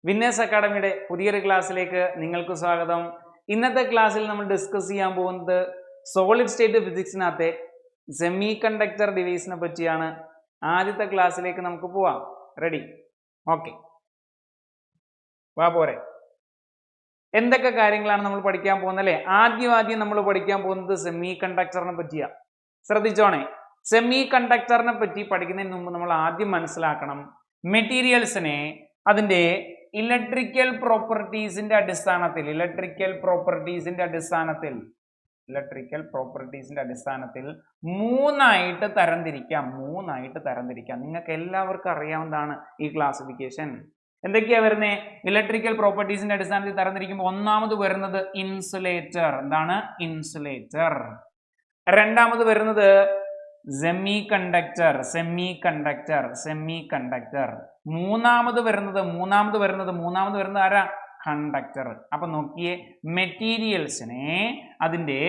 Winners അക്കാഡമിയുടെ പുതിയൊരു ക്ലാസ്സിലേക്ക് നിങ്ങൾക്ക് സ്വാഗതം. ഇന്നത്തെ ക്ലാസ്സിൽ നമ്മൾ ഡിസ്കസ് ചെയ്യാൻ പോകുന്നത് സോളിഡ് സ്റ്റേറ്റ് ഫിസിക്സിനകത്തെ സെമി കണ്ടക്ടർ ഡിവൈസിനെ പറ്റിയാണ്. ആദ്യത്തെ ക്ലാസ്സിലേക്ക് നമുക്ക് പോവാം. റെഡി? ഓക്കെ, വാ പോരെ. എന്തൊക്കെ കാര്യങ്ങളാണ് നമ്മൾ പഠിക്കാൻ പോകുന്നത് അല്ലേ? ആദ്യം നമ്മൾ പഠിക്കാൻ പോകുന്നത് സെമി കണ്ടക്ടറിനെ പറ്റിയാ. ശ്രദ്ധിച്ചോണേ, സെമി കണ്ടക്ടറിനെ പറ്റി പഠിക്കുന്നതിന് മുമ്പ് നമ്മൾ ആദ്യം മനസ്സിലാക്കണം മെറ്റീരിയൽസിനെ അതിൻ്റെ ഇലക്ട്രിക്കൽ പ്രോപ്പർട്ടീസിന്റെ അടിസ്ഥാനത്തിൽ മൂന്നായിട്ട് തരംതിരിക്കാം. നിങ്ങൾക്ക് എല്ലാവർക്കും അറിയാവുന്നതാണ് ഈ ക്ലാസിഫിക്കേഷൻ. എന്തൊക്കെയാ വരുന്നത്? ഇലക്ട്രിക്കൽ പ്രോപ്പർട്ടീസിന്റെ അടിസ്ഥാനത്തിൽ തരംതിരിക്കുമ്പോൾ ഒന്നാമത് വരുന്നത് ഇൻസുലേറ്റർ. എന്താണ് ഇൻസുലേറ്റർ? രണ്ടാമത് വരുന്നത് സെമി കണ്ടക്ടർ. മൂന്നാമത് വരുന്നത് ആരാ? കണ്ടക്ടർ. അപ്പൊ നോക്കിയേ, മെറ്റീരിയൽസിനെ അതിന്റെ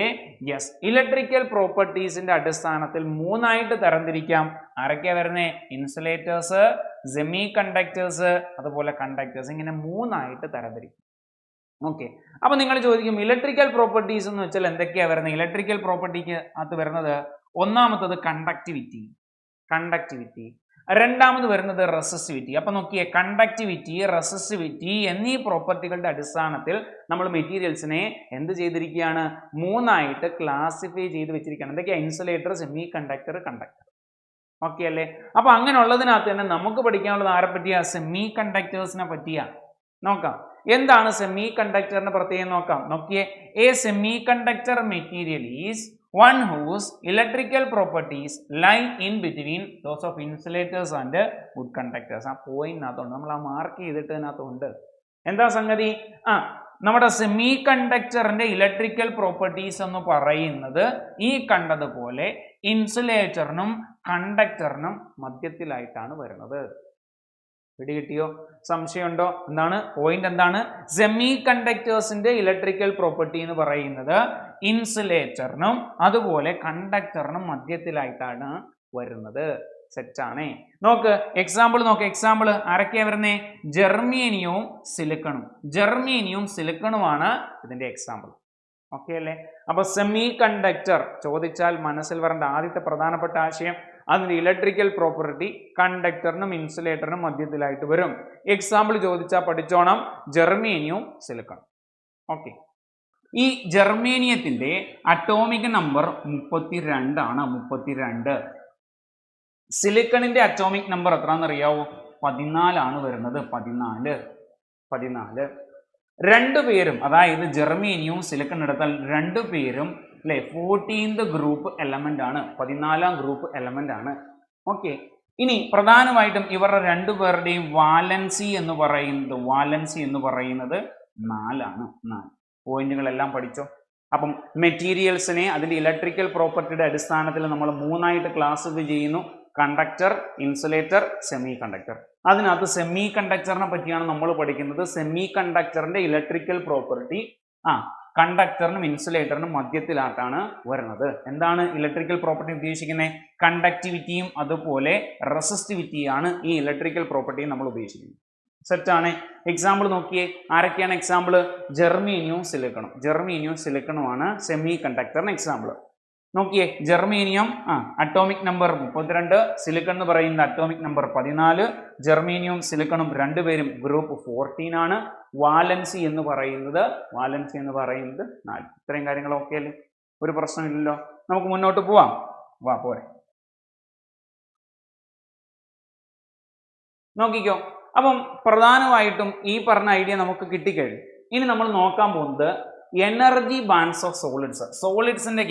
ഇലക്ട്രിക്കൽ പ്രോപ്പർട്ടീസിന്റെ അടിസ്ഥാനത്തിൽ മൂന്നായിട്ട് തരംതിരിക്കാം. ആരൊക്കെയാ വരുന്നേ? ഇൻസുലേറ്റേഴ്സ്, സെമി കണ്ടക്ടേഴ്സ്, അതുപോലെ കണ്ടക്ടേഴ്സ്. ഇങ്ങനെ മൂന്നായിട്ട് തരംതിരിക്കും. ഓക്കെ, അപ്പൊ നിങ്ങൾ ചോദിക്കും ഇലക്ട്രിക്കൽ പ്രോപ്പർട്ടീസ് എന്ന് വെച്ചാൽ എന്തൊക്കെയാ വരുന്നത്? ഇലക്ട്രിക്കൽ പ്രോപ്പർട്ടിക്ക് അകത്ത് വരുന്നത് ഒന്നാമത്തത് കണ്ടക്ടിവിറ്റി. രണ്ടാമത് വരുന്നത് റെസിസ്റ്റിവിറ്റി. അപ്പൊ നോക്കിയേ, കണ്ടക്ടിവിറ്റി, റെസിസ്റ്റിവിറ്റി എന്നീ പ്രോപ്പർട്ടികളുടെ അടിസ്ഥാനത്തിൽ നമ്മൾ മെറ്റീരിയൽസിനെ എന്ത് ചെയ്തിരിക്കുകയാണ്? മൂന്നായിട്ട് ക്ലാസിഫൈ ചെയ്ത് വെച്ചിരിക്കുകയാണ്. എന്തൊക്കെയാ? Insulator, semi conductor, conductor. Okay അല്ലേ? അപ്പൊ അങ്ങനെയുള്ളതിനകത്ത് തന്നെ നമുക്ക് പഠിക്കാനുള്ളത് ആരെ പറ്റിയാ? സെമി കണ്ടക്ടേഴ്സിനെ പറ്റിയാ. നോക്കാം എന്താണ് സെമി കണ്ടക്ടറിന്റെ പ്രത്യേകം നോക്കാം. നോക്കിയേ, A semi conductor material is one whose electrical properties lie in between those of insulators and wood conductors. ആ പോയിന്റിനകത്തുണ്ട്, നമ്മൾ ആ മാർക്ക് ചെയ്തിട്ടതിനകത്തുണ്ട്. എന്താ സംഗതി? നമ്മുടെ സെമി കണ്ടക്ടറിന്റെ ഇലക്ട്രിക്കൽ പ്രോപ്പർട്ടീസ് എന്ന് പറയുന്നത് ഈ കണ്ടതുപോലെ ഇൻസുലേറ്ററിനും കണ്ടക്ടറിനും മധ്യത്തിലായിട്ടാണ് വരുന്നത്. പിടികിട്ടിയോ? സംശയമുണ്ടോ? എന്താണ് പോയിന്റ്? എന്താണ്? സെമി കണ്ടക്ടേഴ്സിന്റെ ഇലക്ട്രിക്കൽ പ്രോപ്പർട്ടി എന്ന് പറയുന്നത് ഇൻസുലേറ്ററിനും അതുപോലെ കണ്ടക്ടറിനും മധ്യത്തിലായിട്ടാണ് വരുന്നത്. സെറ്റാണേ. നോക്ക് എക്സാമ്പിൾ ആരൊക്കെയാ വരുന്നേ? ജെർമേനിയവും സിലിക്കണുമാണ് ഇതിന്റെ എക്സാമ്പിൾ. ഓക്കെ അല്ലേ? അപ്പൊ സെമി കണ്ടക്ടർ ചോദിച്ചാൽ മനസ്സിൽ വരേണ്ട ആദ്യത്തെ പ്രധാനപ്പെട്ട ആശയം അതിന്റെ ഇലക്ട്രിക്കൽ പ്രോപ്പർട്ടി കണ്ടക്ടറിനും ഇൻസുലേറ്ററിനും മധ്യത്തിലായിട്ട് വരും. എക്സാമ്പിൾ ചോദിച്ചാൽ പഠിച്ചോണം, ജെർമേനിയവും സിലിക്കണും. ഓക്കെ, ഈ ജെർമേനിയത്തിന്റെ അറ്റോമിക് നമ്പർ 32 ആണ്. 32. സിലിക്കണിന്റെ അറ്റോമിക് നമ്പർ എത്രയാണെന്ന് അറിയാവോ? 14 ആണ് വരുന്നത്. 14. രണ്ടുപേരും, അതായത് ജെർമേനിയവും സിലിക്കൺ എടുത്താൽ രണ്ടുപേരും അല്ലെ 14th ഗ്രൂപ്പ് എലമെന്റ് ആണ്. 14ാം ഗ്രൂപ്പ് എലമെന്റ് ആണ്. ഓക്കെ, ഇനി പ്രധാനമായിട്ടും ഇവരുടെ രണ്ടുപേരുടെയും വാലൻസി എന്ന് പറയുന്നത് 4 ആണ്. 4 പോയിന്റുകളെല്ലാം പഠിച്ചോ. അപ്പം മെറ്റീരിയൽസിനെ അതിന്റെ ഇലക്ട്രിക്കൽ പ്രോപ്പർട്ടിയുടെ അടിസ്ഥാനത്തിൽ നമ്മൾ മൂന്നായിട്ട് ക്ലാസിഫൈ ചെയ്യുന്നു: കണ്ടക്ടർ, ഇൻസുലേറ്റർ, സെമി കണ്ടക്ടർ. അതിനകത്ത് സെമി കണ്ടക്ടറിനെ പറ്റിയാണ് നമ്മൾ പഠിക്കുന്നത്. സെമി കണ്ടക്ടറിന്റെ ഇലക്ട്രിക്കൽ പ്രോപ്പർട്ടി കണ്ടക്ടറിനും ഇൻസുലേറ്ററിനും മധ്യത്തിലായിട്ടാണ് വരുന്നത്. എന്താണ് ഇലക്ട്രിക്കൽ പ്രോപ്പർട്ടി ഉദ്ദേശിക്കുന്നത്? കണ്ടക്ടിവിറ്റിയും അതുപോലെ റെസിസ്റ്റിവിറ്റിയാണ് ഈ ഇലക്ട്രിക്കൽ പ്രോപ്പർട്ടി നമ്മൾ ഉദ്ദേശിക്കുന്നത്. സെറ്റാണ്. എക്സാമ്പിൾ നോക്കിയേ, ആരൊക്കെയാണ് എക്സാമ്പിൾ? ജെർമേനിയവും സിലിക്കണുമാണ് സെമി കണ്ടക്ടറിന് എക്സാമ്പിൾ. നോക്കിയേ, ജെർമേനിയം അറ്റോമിക് നമ്പർ 32, സിലിക്കൺ എന്ന് പറയുന്നത് അറ്റോമിക് നമ്പർ 14. ജെർമേനിയവും സിലിക്കണും രണ്ടുപേരും ഗ്രൂപ്പ് 14 ആണ്. വാലൻസി എന്ന് പറയുന്നത് 4. ഇത്രയും കാര്യങ്ങൾ ഓക്കെ അല്ലേ? ഒരു പ്രശ്നമില്ലല്ലോ. നമുക്ക് മുന്നോട്ട് പോവാം. വാ പോരെ. നോക്കിക്കോ, അപ്പം പ്രധാനമായിട്ടും ഈ പറഞ്ഞ ഐഡിയ നമുക്ക് കിട്ടിക്കഴിഞ്ഞു. ഇനി നമ്മൾ നോക്കാൻ പോകുന്നത് എനർജി ബാൻഡ്സ് ഓഫ് സോളിഡ്സ്. സോളിഡ്സിന്റെ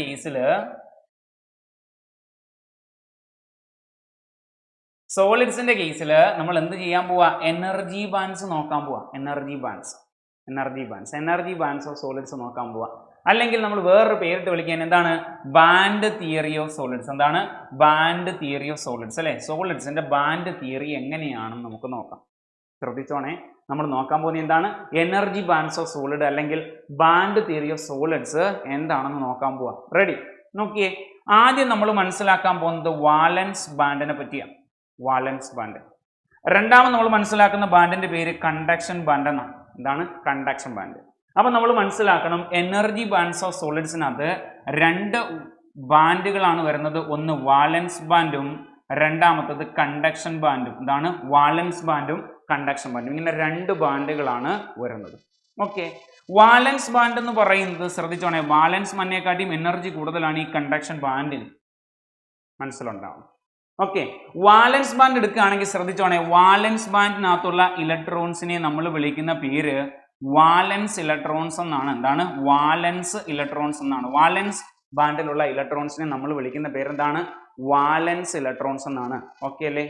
കേസിൽ നമ്മൾ എന്ത് ചെയ്യാൻ പോവാ? എനർജി ബാൻഡ്സ് നോക്കാൻ പോവാ. എനർജി ബാൻഡ്സ് ഓഫ് സോളിഡ്സ് നോക്കാൻ പോവാ. അല്ലെങ്കിൽ നമ്മൾ വേറൊരു പേരിട്ട് വിളിക്കാൻ എന്താണ്? Band theory of solids. എന്താണ്? ബാൻഡ് തിയറി ഓഫ് സോളിഡ്സ് അല്ലെ? സോളിഡ്സിന്റെ ബാൻഡ് തിയറി എങ്ങനെയാണെന്ന് നമുക്ക് നോക്കാം. ശ്രദ്ധിച്ചോണേ, നമ്മൾ നോക്കാൻ പോകുന്നത് എന്താണ്? എനർജി ബാൻഡ്സ് ഓഫ് സോളിഡ് അല്ലെങ്കിൽ ബാൻഡ് തിയറി ഓഫ് സോളിഡ്സ് എന്താണെന്ന് നോക്കാൻ പോവാം. റെഡി? നോക്കിയേ, ആദ്യം നമ്മൾ മനസ്സിലാക്കാൻ പോകുന്നത് വാലൻസ് ബാൻഡിനെ പറ്റിയാണ്. വാലൻസ് ബാൻഡ് രണ്ടാമത് നമ്മൾ മനസ്സിലാക്കുന്ന ബാൻഡിന്റെ പേര് കണ്ടക്ഷൻ ബാൻഡ് എന്നാണ്. എന്താണ് കണ്ടക്ഷൻ ബാൻഡ്? അപ്പൊ നമ്മൾ മനസ്സിലാക്കണം, എനർജി ബാൻഡ്സ് ഓഫ് സോളിഡ്സിനകത്ത് രണ്ട് ബാൻഡുകളാണ് വരുന്നത്. ഒന്ന് വാലൻസ് ബാൻഡും രണ്ടാമത്തത് കണ്ടക്ഷൻ ബാൻഡും. എന്താണ് വാലൻസ് ബാൻഡും കണ്ടക്ഷൻ ബാൻഡും. ഇങ്ങനെ രണ്ട് ബാൻഡുകളാണ് വരുന്നത്. ഓക്കെ, വാലൻസ് ബാൻഡ് എന്ന് പറയുന്നത് ശ്രദ്ധിച്ചോണേ, വാലൻസ് ബാൻഡിനെക്കാട്ടിയും എനർജി കൂടുതലാണ് ഈ കണ്ടക്ഷൻ ബാൻഡിന്. മനസ്സിലുണ്ടാവും. ഓക്കെ, വാലൻസ് ബാൻഡ് എടുക്കുകയാണെങ്കിൽ ശ്രദ്ധിച്ചോണേ, വാലൻസ് ബാൻഡിനകത്തുള്ള ഇലക്ട്രോൺസിനെ നമ്മൾ വിളിക്കുന്ന പേര് വാലൻസ് ഇലക്ട്രോൺസ് എന്നാണ്. എന്താണ് വാലൻസ് ഇലക്ട്രോൺസ് എന്നാണ്. വാലൻസ് ബാൻഡിലുള്ള ഇലക്ട്രോൺസിനെ നമ്മൾ വിളിക്കുന്ന പേരെന്താണ്? വാലൻസ് ഇലക്ട്രോൺസ് എന്നാണ്. ഓക്കെ അല്ലേ?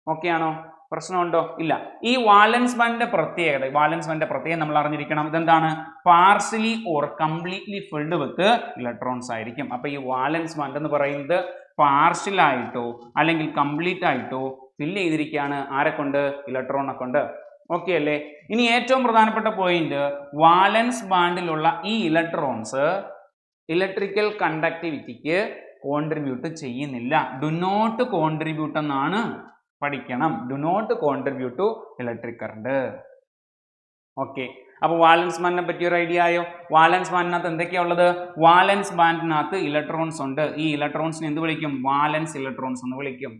ഓക്കെ ആണോ? പ്രശ്നമുണ്ടോ? ഇല്ല. ഈ വാലൻസ് ബാൻഡിന്റെ പ്രത്യേകത നമ്മൾ അറിഞ്ഞിരിക്കണം. ഇതെന്താണ്? Partially or completely filled with electrons ആയിരിക്കും. അപ്പൊ ഈ വാലൻസ് ബാൻഡ് എന്ന് പറയുന്നത് പാർഷ്യൽ ആയിട്ടോ അല്ലെങ്കിൽ കംപ്ലീറ്റ് ആയിട്ടോ ഫില്ല് ചെയ്തിരിക്കുകയാണ്. ആരെ കൊണ്ട്? ഇലക്ട്രോണെ കൊണ്ട്. ഓക്കെ അല്ലേ? ഇനി ഏറ്റവും പ്രധാനപ്പെട്ട പോയിന്റ്, വാലൻസ് ബാൻഡിലുള്ള ഈ ഇലക്ട്രോൺസ് ഇലക്ട്രിക്കൽ കണ്ടക്ടിവിറ്റിക്ക് കോൺട്രിബ്യൂട്ട് ചെയ്യുന്നില്ല. ഡു നോട്ട് കോൺട്രിബ്യൂട്ട് എന്നാണ് പഠിക്കണം. Do not contribute to electric current. Okay, അപ്പൊ വാലൻസ് ബാൻഡിനെ പറ്റി ഒരു ഐഡിയ ആയോ? വാലൻസ് ബാൻഡിനകത്ത് എന്തൊക്കെയാ ഉള്ളത്? വാലൻസ് ബാൻഡിനകത്ത് ഇലക്ട്രോൺസ് ഉണ്ട്. ഈ ഇലക്ട്രോൺസിനെ എന്ത് വിളിക്കും? വാലൻസ് ഇലക്ട്രോൺസ് എന്ന് വിളിക്കും.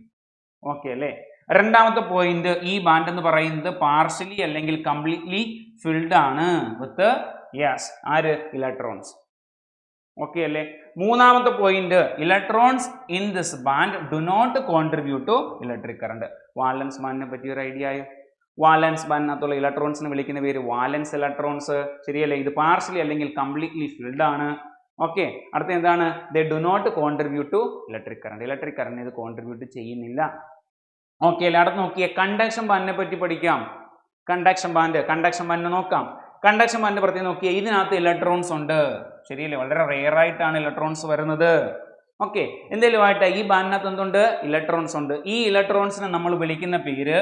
ഓക്കെ അല്ലേ? രണ്ടാമത്തെ പോയിന്റ്, ഈ ബാൻഡ് എന്ന് പറയുന്നത് പാർഷ്യലി അല്ലെങ്കിൽ കംപ്ലീറ്റ്ലി ഫിൽഡ് ആണ് വിത്ത് ആര്? ഇലക്ട്രോൺസ്. ഓക്കെ അല്ലേ? മൂന്നാമത്തെ point, electrons in this band do not contribute to electric current. Valence ബാൻഡിനെ പറ്റി ഒരു ഐഡിയ ആയോ? വാലൻസ് ബാൻഡിനകത്തുള്ള ഇലക്ട്രോൺസിനെ വിളിക്കുന്ന പേര് വാലൻസ് ഇലക്ട്രോൺസ്. ശരിയല്ലേ? ഇത് പാർഷ്യലി അല്ലെങ്കിൽ കംപ്ലീറ്റ്ലി ഫിൽഡ് ആണ്. ഓക്കെ, അടുത്ത എന്താണ്? They do not contribute to electric current. Electric current ഇത് കോൺട്രിബ്യൂട്ട് ചെയ്യുന്നില്ല. ഓക്കെ അല്ലേ? അടുത്ത് നോക്കിയേ, കണ്ടക്ഷൻ ബാൻഡിനെ പറ്റി പഠിക്കാം. കണ്ടക്ഷൻ ബാൻഡ് നോക്കാം. കണ്ടക്ഷൻ ബാൻഡ് പ്രത്യേകം നോക്കിയേ, ഇതിനകത്ത് ഇലക്ട്രോൺസ് ഉണ്ട്. ശരിയല്ലേ? വളരെ റെയർ ആയിട്ടാണ് ഇലക്ട്രോൺസ് വരുന്നത്. ഓക്കെ, എന്തെങ്കിലും ആയിട്ട് ഈ ബാൻഡിനകത്ത് എന്തുണ്ട്? ഇലക്ട്രോൺസ് ഉണ്ട്. ഈ ഇലക്ട്രോൺസിനെ നമ്മൾ വിളിക്കുന്ന പേര്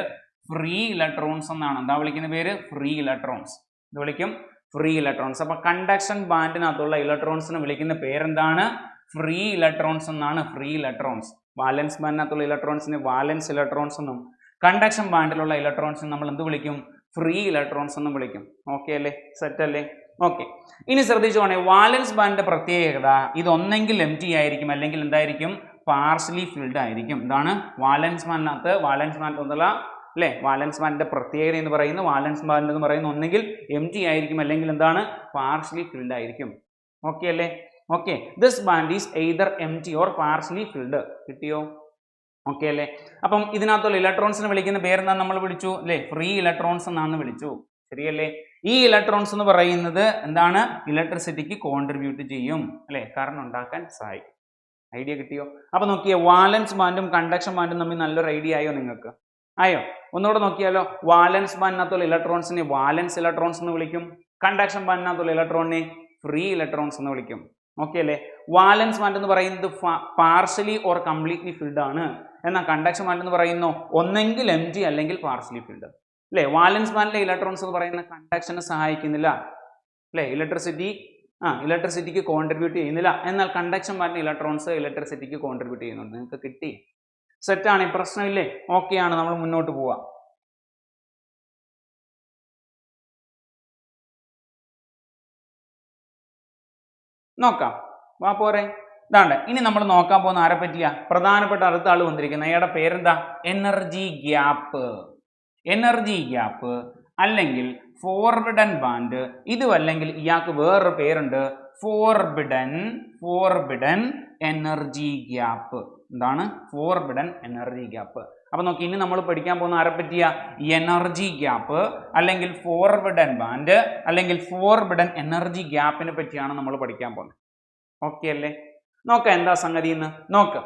ഫ്രീ ഇലക്ട്രോൺസ് എന്നാണ്. എന്താ വിളിക്കുന്ന പേര്? Free electrons. ഇത് വിളിക്കും ഫ്രീ ഇലക്ട്രോൺസ്. അപ്പൊ കണ്ടക്ഷൻ ബാൻഡിനകത്തുള്ള ഇലക്ട്രോൺസിനെ വിളിക്കുന്ന പേരെന്താണ്? ഫ്രീ ഇലക്ട്രോൺസ് എന്നാണ്. Free electrons. വാലൻസ് ബാൻഡിനകത്തുള്ള ഇലക്ട്രോൺസിനെ വാലൻസ് ഇലക്ട്രോൺസ് എന്നും കണ്ടക്ഷൻ ബാൻഡിലുള്ള ഇലക്ട്രോൺസിനെ നമ്മൾ എന്ത് വിളിക്കും? ഫ്രീ ഇലക്ട്രോൺസ് എന്നും വിളിക്കും. ഓക്കെ അല്ലേ? സെറ്റ് അല്ലേ? ഓക്കെ, ഇനി ശ്രദ്ധിച്ചോണേ, വാലൻസ് ബാൻഡിന്റെ പ്രത്യേകത ഇതൊന്നെങ്കിൽ എം ടി ആയിരിക്കും അല്ലെങ്കിൽ എന്തായിരിക്കും? പാർഷ്യലി ഫിൽഡ് ആയിരിക്കും. ഇതാണ് വാലൻസ് ബാൻഡിനകത്തുള്ള അല്ലേ? വാലൻസ് ബാൻഡിന്റെ പ്രത്യേകത എന്ന് പറയുന്നത്, വാലൻസ് ബാൻഡ് എന്ന് പറയുന്നത് ഒന്നെങ്കിൽ എം ടി ആയിരിക്കും അല്ലെങ്കിൽ എന്താണ്? പാർഷ്യലി ഫിൽഡ് ആയിരിക്കും. ഓക്കെ അല്ലേ? Okay, this band is either M T or partially filled. കിട്ടിയോ? ഓക്കെ അല്ലേ? അപ്പം ഇതിനകത്തുള്ള ഇലക്ട്രോൺസിനെ വിളിക്കുന്ന പേരെന്താ നമ്മൾ വിളിച്ചു അല്ലേ? ഫ്രീ ഇലക്ട്രോൺസ് എന്നാണ് വിളിച്ചു. ശരിയല്ലേ? ഈ ഇലക്ട്രോൺസ് എന്ന് പറയുന്നത് എന്താണ്? ഇലക്ട്രിസിറ്റിക്ക് കോൺട്രിബ്യൂട്ട് ചെയ്യും അല്ലെ? കറണ്ട് ഉണ്ടാക്കാൻ സഹായിക്കും. ഐഡിയ കിട്ടിയോ? അപ്പൊ നോക്കിയേ, വാലൻസ് ബാൻഡും കണ്ടക്ഷൻ ബാൻഡും തമ്മിൽ നല്ലൊരു ഐഡിയ ആയോ നിങ്ങൾക്ക്? ആയോ? ഒന്നുകൂടെ നോക്കിയാലോ. വാലൻസ് ബാൻഡിനകത്തുള്ള ഇലക്ട്രോൺസിനെ വാലൻസ് ഇലക്ട്രോൺസ് എന്ന് വിളിക്കും. കണ്ടക്ഷൻ ബാൻഡിനകത്തുള്ള ഇലക്ട്രോണിനെ ഫ്രീ ഇലക്ട്രോൺസ് എന്ന് വിളിക്കും. ഓക്കെ അല്ലേ? വാലൻസ് ബാൻഡ് എന്ന് പറയുന്നത് പാർഷ്യലി ഓർ കംപ്ലീറ്റ്ലി ഫിൽഡ് ആണ്. എന്നാൽ കണ്ടക്ഷൻ ബാൻഡ് എന്ന് പറയുന്നു ഒന്നെങ്കിൽ എം ജി അല്ലെങ്കിൽ പാർഷ്യലി ഫിൽഡ് അല്ലേ? വാലൻസ് ബാൻഡിലെ ഇലക്ട്രോൺസ് എന്ന് പറയുന്ന കണ്ടക്ഷനെ സഹായിക്കുന്നില്ല അല്ലേ? ഇലക്ട്രിസിറ്റിക്ക് കോൺട്രിബ്യൂട്ട് ചെയ്യുന്നില്ല. എന്നാൽ കണ്ടക്ഷൻ ബാൻഡിലെ ഇലക്ട്രോൺസ് ഇലക്ട്രിസിറ്റിക്ക് കോൺട്രിബ്യൂട്ട് ചെയ്യുന്നുണ്ട്. നിങ്ങൾക്ക് കിട്ടി? സെറ്റാണ്, പ്രശ്നമില്ലേ? ഓക്കെ ആണ്, നമ്മൾ മുന്നോട്ട് പോവാം. നോക്കാം, വാ പോരെ. ഇതാണ്ട് ഇനി നമ്മൾ നോക്കാൻ പോകുന്ന ആരെ പറ്റിയാ? പ്രധാനപ്പെട്ട അടുത്ത ആള് വന്നിരിക്കുന്നത്. അയാളുടെ പേരെന്താ? Energy gap. എനർജി ഗ്യാപ്പ് അല്ലെങ്കിൽ ഫോർബിഡൻ ബാൻഡ്. ഇതും അല്ലെങ്കിൽ ഇയാൾക്ക് വേറൊരു പേരുണ്ട്, ഫോർബിഡൻ എനർജി ഗ്യാപ്പ്. എന്താണ്? Forbidden energy gap. അപ്പൊ നോക്കി, ഇനി നമ്മൾ പഠിക്കാൻ പോകുന്ന ആരെ പറ്റിയ? എനർജി ഗ്യാപ്പ് അല്ലെങ്കിൽ ഫോർബിഡൻ ബാൻഡ് അല്ലെങ്കിൽ ഫോർബിഡൻ എനർജി ഗ്യാപ്പിനെ പറ്റിയാണ് നമ്മൾ പഠിക്കാൻ പോകുന്നത്. ഓക്കെ അല്ലേ? നോക്കാം എന്താ സംഗതി എന്ന് നോക്കാം.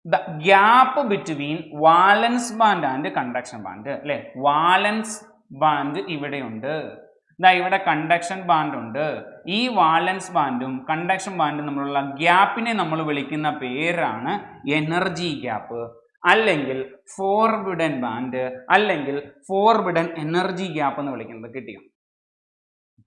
The gap between valence band and conduction band അല്ലെ? വാലൻസ് ബാൻഡ് ഇവിടെയുണ്ട്, ഇവിടെ കണ്ടക്ഷൻ ബാൻഡ് ഉണ്ട്. ഈ വാലൻസ് ബാൻഡും കണ്ടക്ഷൻ ബാൻഡും തമ്മിലുള്ള ഗ്യാപ്പിനെ നമ്മൾ വിളിക്കുന്ന പേരാണ് എനർജി ഗ്യാപ്പ് അല്ലെങ്കിൽ ഫോർബിഡൻ ബാൻഡ് അല്ലെങ്കിൽ ഫോർബിഡൻ എനർജി ഗ്യാപ്പ് എന്ന് വിളിക്കുന്നത്.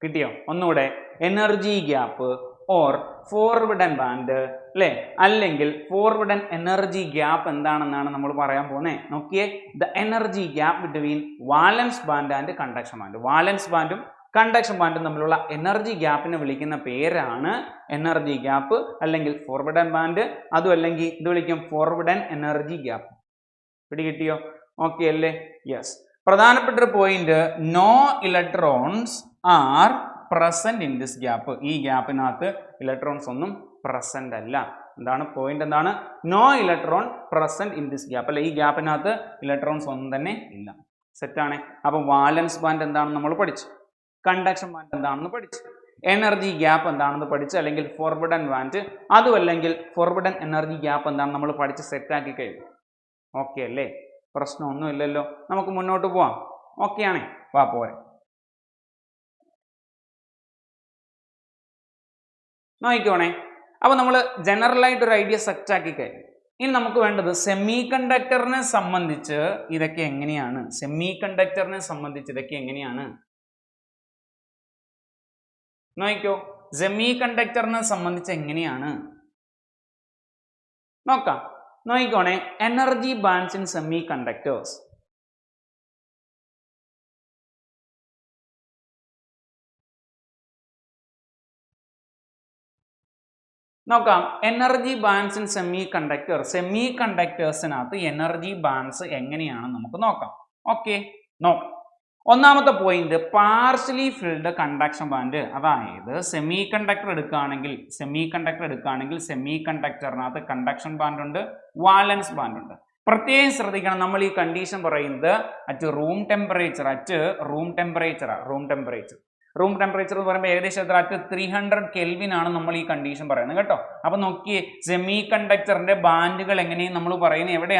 കിട്ടിയോ? ഒന്നുകൂടെ, എനർജി ഗ്യാപ്പ് ഓർ ഫോർവിഡൻ ബാൻഡ് അല്ലെ, അല്ലെങ്കിൽ ഫോർവിഡൻ എനർജി ഗ്യാപ്പ് എന്താണെന്നാണ് നമ്മൾ പറയാൻ പോകുന്നത്. നോക്കിയേ, the energy gap between valence band and conduction band. Valence ബാൻഡും കണ്ടക്ഷൻ ബാൻഡും തമ്മിലുള്ള എനർജി ഗ്യാപ്പിനെ വിളിക്കുന്ന പേരാണ് എനർജി ഗ്യാപ്പ്, അല്ലെങ്കിൽ ഫോർവിഡൻ ബാൻഡ്, അതും അല്ലെങ്കിൽ ഇത് വിളിക്കും ഫോർവിഡൻ എനർജി ഗ്യാപ്പ്. പിടികിട്ടിയോ? ഓക്കെ അല്ലേ? യെസ്. പ്രധാനപ്പെട്ട ഒരു point, no electrons are present in this gap. ഈ ഗ്യാപ്പിനകത്ത് ഇലക്ട്രോൺസ് ഒന്നും പ്രസന്റ് അല്ല. എന്താണ് പോയിന്റ്? എന്താണ്? No electron present in this gap. അല്ലെ, ഈ ഗ്യാപ്പിനകത്ത് ഇലക്ട്രോൺസ് ഒന്നും തന്നെ ഇല്ല. സെറ്റാണ്. അപ്പൊ വാലൻസ് ബാൻഡ് എന്താണെന്ന് നമ്മൾ പഠിച്ചു, കണ്ടക്ഷൻ ബാൻഡ് എന്താണെന്ന് പഠിച്ചു, എനർജി ഗ്യാപ്പ് എന്താണെന്ന് പഠിച്ചു, അല്ലെങ്കിൽ ഫോർവിഡൻ ബാൻഡ്, അതും അല്ലെങ്കിൽ ഫോർവിഡൻ എനർജി ഗ്യാപ്പ് എന്താണെന്ന് നമ്മൾ പഠിച്ച് സെറ്റാക്കി കഴിഞ്ഞു. ഓക്കെ അല്ലേ? പ്രശ്നമൊന്നും ഇല്ലല്ലോ, നമുക്ക് മുന്നോട്ട് പോവാം. ഓക്കെ ആണേ? വാ പോരെ. നോക്കിക്കോണേ, അപ്പൊ നമ്മൾ ജനറൽ ആയിട്ട് ഒരു ഐഡിയ സെറ്റ് ആക്കി കഴിഞ്ഞു. ഇനി നമുക്ക് വേണ്ടത് സെമി കണ്ടക്ടറിനെ സംബന്ധിച്ച് ഇതൊക്കെ എങ്ങനെയാണ്, സെമി കണ്ടക്ടറിനെ സംബന്ധിച്ച് ഇതൊക്കെ എങ്ങനെയാണ് നോക്കിക്കോ. സെമി കണ്ടക്ടറിനെ സംബന്ധിച്ച് എങ്ങനെയാണ് നോക്കാം. നോക്കിക്കോണേ, energy bands in semiconductors. നോക്കാം, energy bands in semiconductor. സെമി കണ്ടക്ടേഴ്സിനകത്ത് എനർജി ബാൻഡ്സ് എങ്ങനെയാണെന്ന് നമുക്ക് നോക്കാം. ഓക്കെ, നോക്കാം. ഒന്നാമത്തെ point, partially filled conduction band. അതായത് സെമി കണ്ടക്ടർ എടുക്കുകയാണെങ്കിൽ സെമി കണ്ടക്ടറിനകത്ത് കണ്ടക്ഷൻ ബാൻഡ് ഉണ്ട്, വാലൻസ് ബാൻഡ് ഉണ്ട്. പ്രത്യേകം ശ്രദ്ധിക്കണം, നമ്മൾ ഈ കണ്ടീഷൻ പറയുന്നത് at room temperature room temperature എന്ന് പറയുമ്പോൾ ഏകദേശം എത്ര? അറ്റ് 300 കെൽവിൻ ആണ് നമ്മൾ ഈ കണ്ടീഷൻ പറയുന്നത് കേട്ടോ. അപ്പൊ നോക്കിയേ, സെമി കണ്ടക്ടറിന്റെ ബാൻഡുകൾ എങ്ങനെയും നമ്മൾ പറയുന്നത് എവിടെ?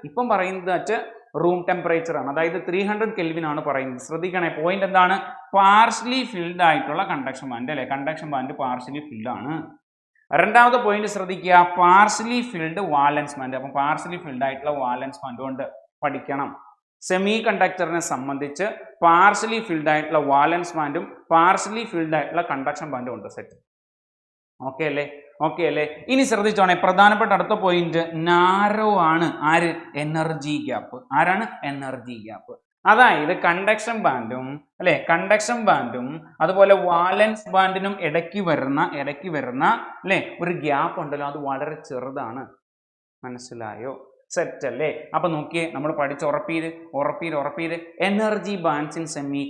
ഇപ്പം പറയുന്നത് അറ്റ് റൂം ടെമ്പറേച്ചർ ആണ്, അതായത് 300 കെൽവിൻ ആണ് പറയുന്നത്. ശ്രദ്ധിക്കണേ, പോയിന്റ് എന്താണ്? പാർഷ്യലി ഫിൽഡ് ആയിട്ടുള്ള കണ്ടക്ഷൻ ബാൻഡ് അല്ലെ, കണ്ടക്ഷൻ ബാൻഡ് പാർഷ്യലി ഫിൽഡ് ആണ്. രണ്ടാമത്തെ പോയിന്റ് ശ്രദ്ധിക്കുക, പാർഷ്യലി ഫിൽഡ് വാലൻസ് ബാൻഡ്. അപ്പം പാർഷ്യലി ഫിൽഡ് ആയിട്ടുള്ള വാലൻസ് ബാൻഡ് കൊണ്ട് പഠിക്കണം. സെമി കണ്ടക്ടറിനെ സംബന്ധിച്ച് പാർഷ്യലി ഫിൽഡ് ആയിട്ടുള്ള വാലൻസ് ബാൻഡും പാർഷ്യലി ഫിൽഡ് ആയിട്ടുള്ള കണ്ടക്ഷൻ ബാൻഡും ഉണ്ട്. സെറ്റ്. ഓക്കെ അല്ലേ? ഇനി ശ്രദ്ധിച്ചോണേ, പ്രധാനപ്പെട്ട അടുത്ത പോയിന്റ് നാരോ ആണ്. ആര്? Energy gap. ആരാണ്? Energy gap. അതായത് കണ്ടക്ഷൻ ബാൻഡും അതുപോലെ വാലൻസ് ബാൻഡിനും ഇടയ്ക്ക് വരുന്ന അല്ലെ ഒരു ഗ്യാപ്പ് ഉണ്ടല്ലോ, അത് വളരെ ചെറുതാണ്. മനസ്സിലായോ? സെറ്റ് അല്ലേ? അപ്പൊ നോക്കിയേ, നമ്മൾ പഠിച്ച് ഉറപ്പീര് എനർജി ബാൻഡ്സ് ഇൻ സെമി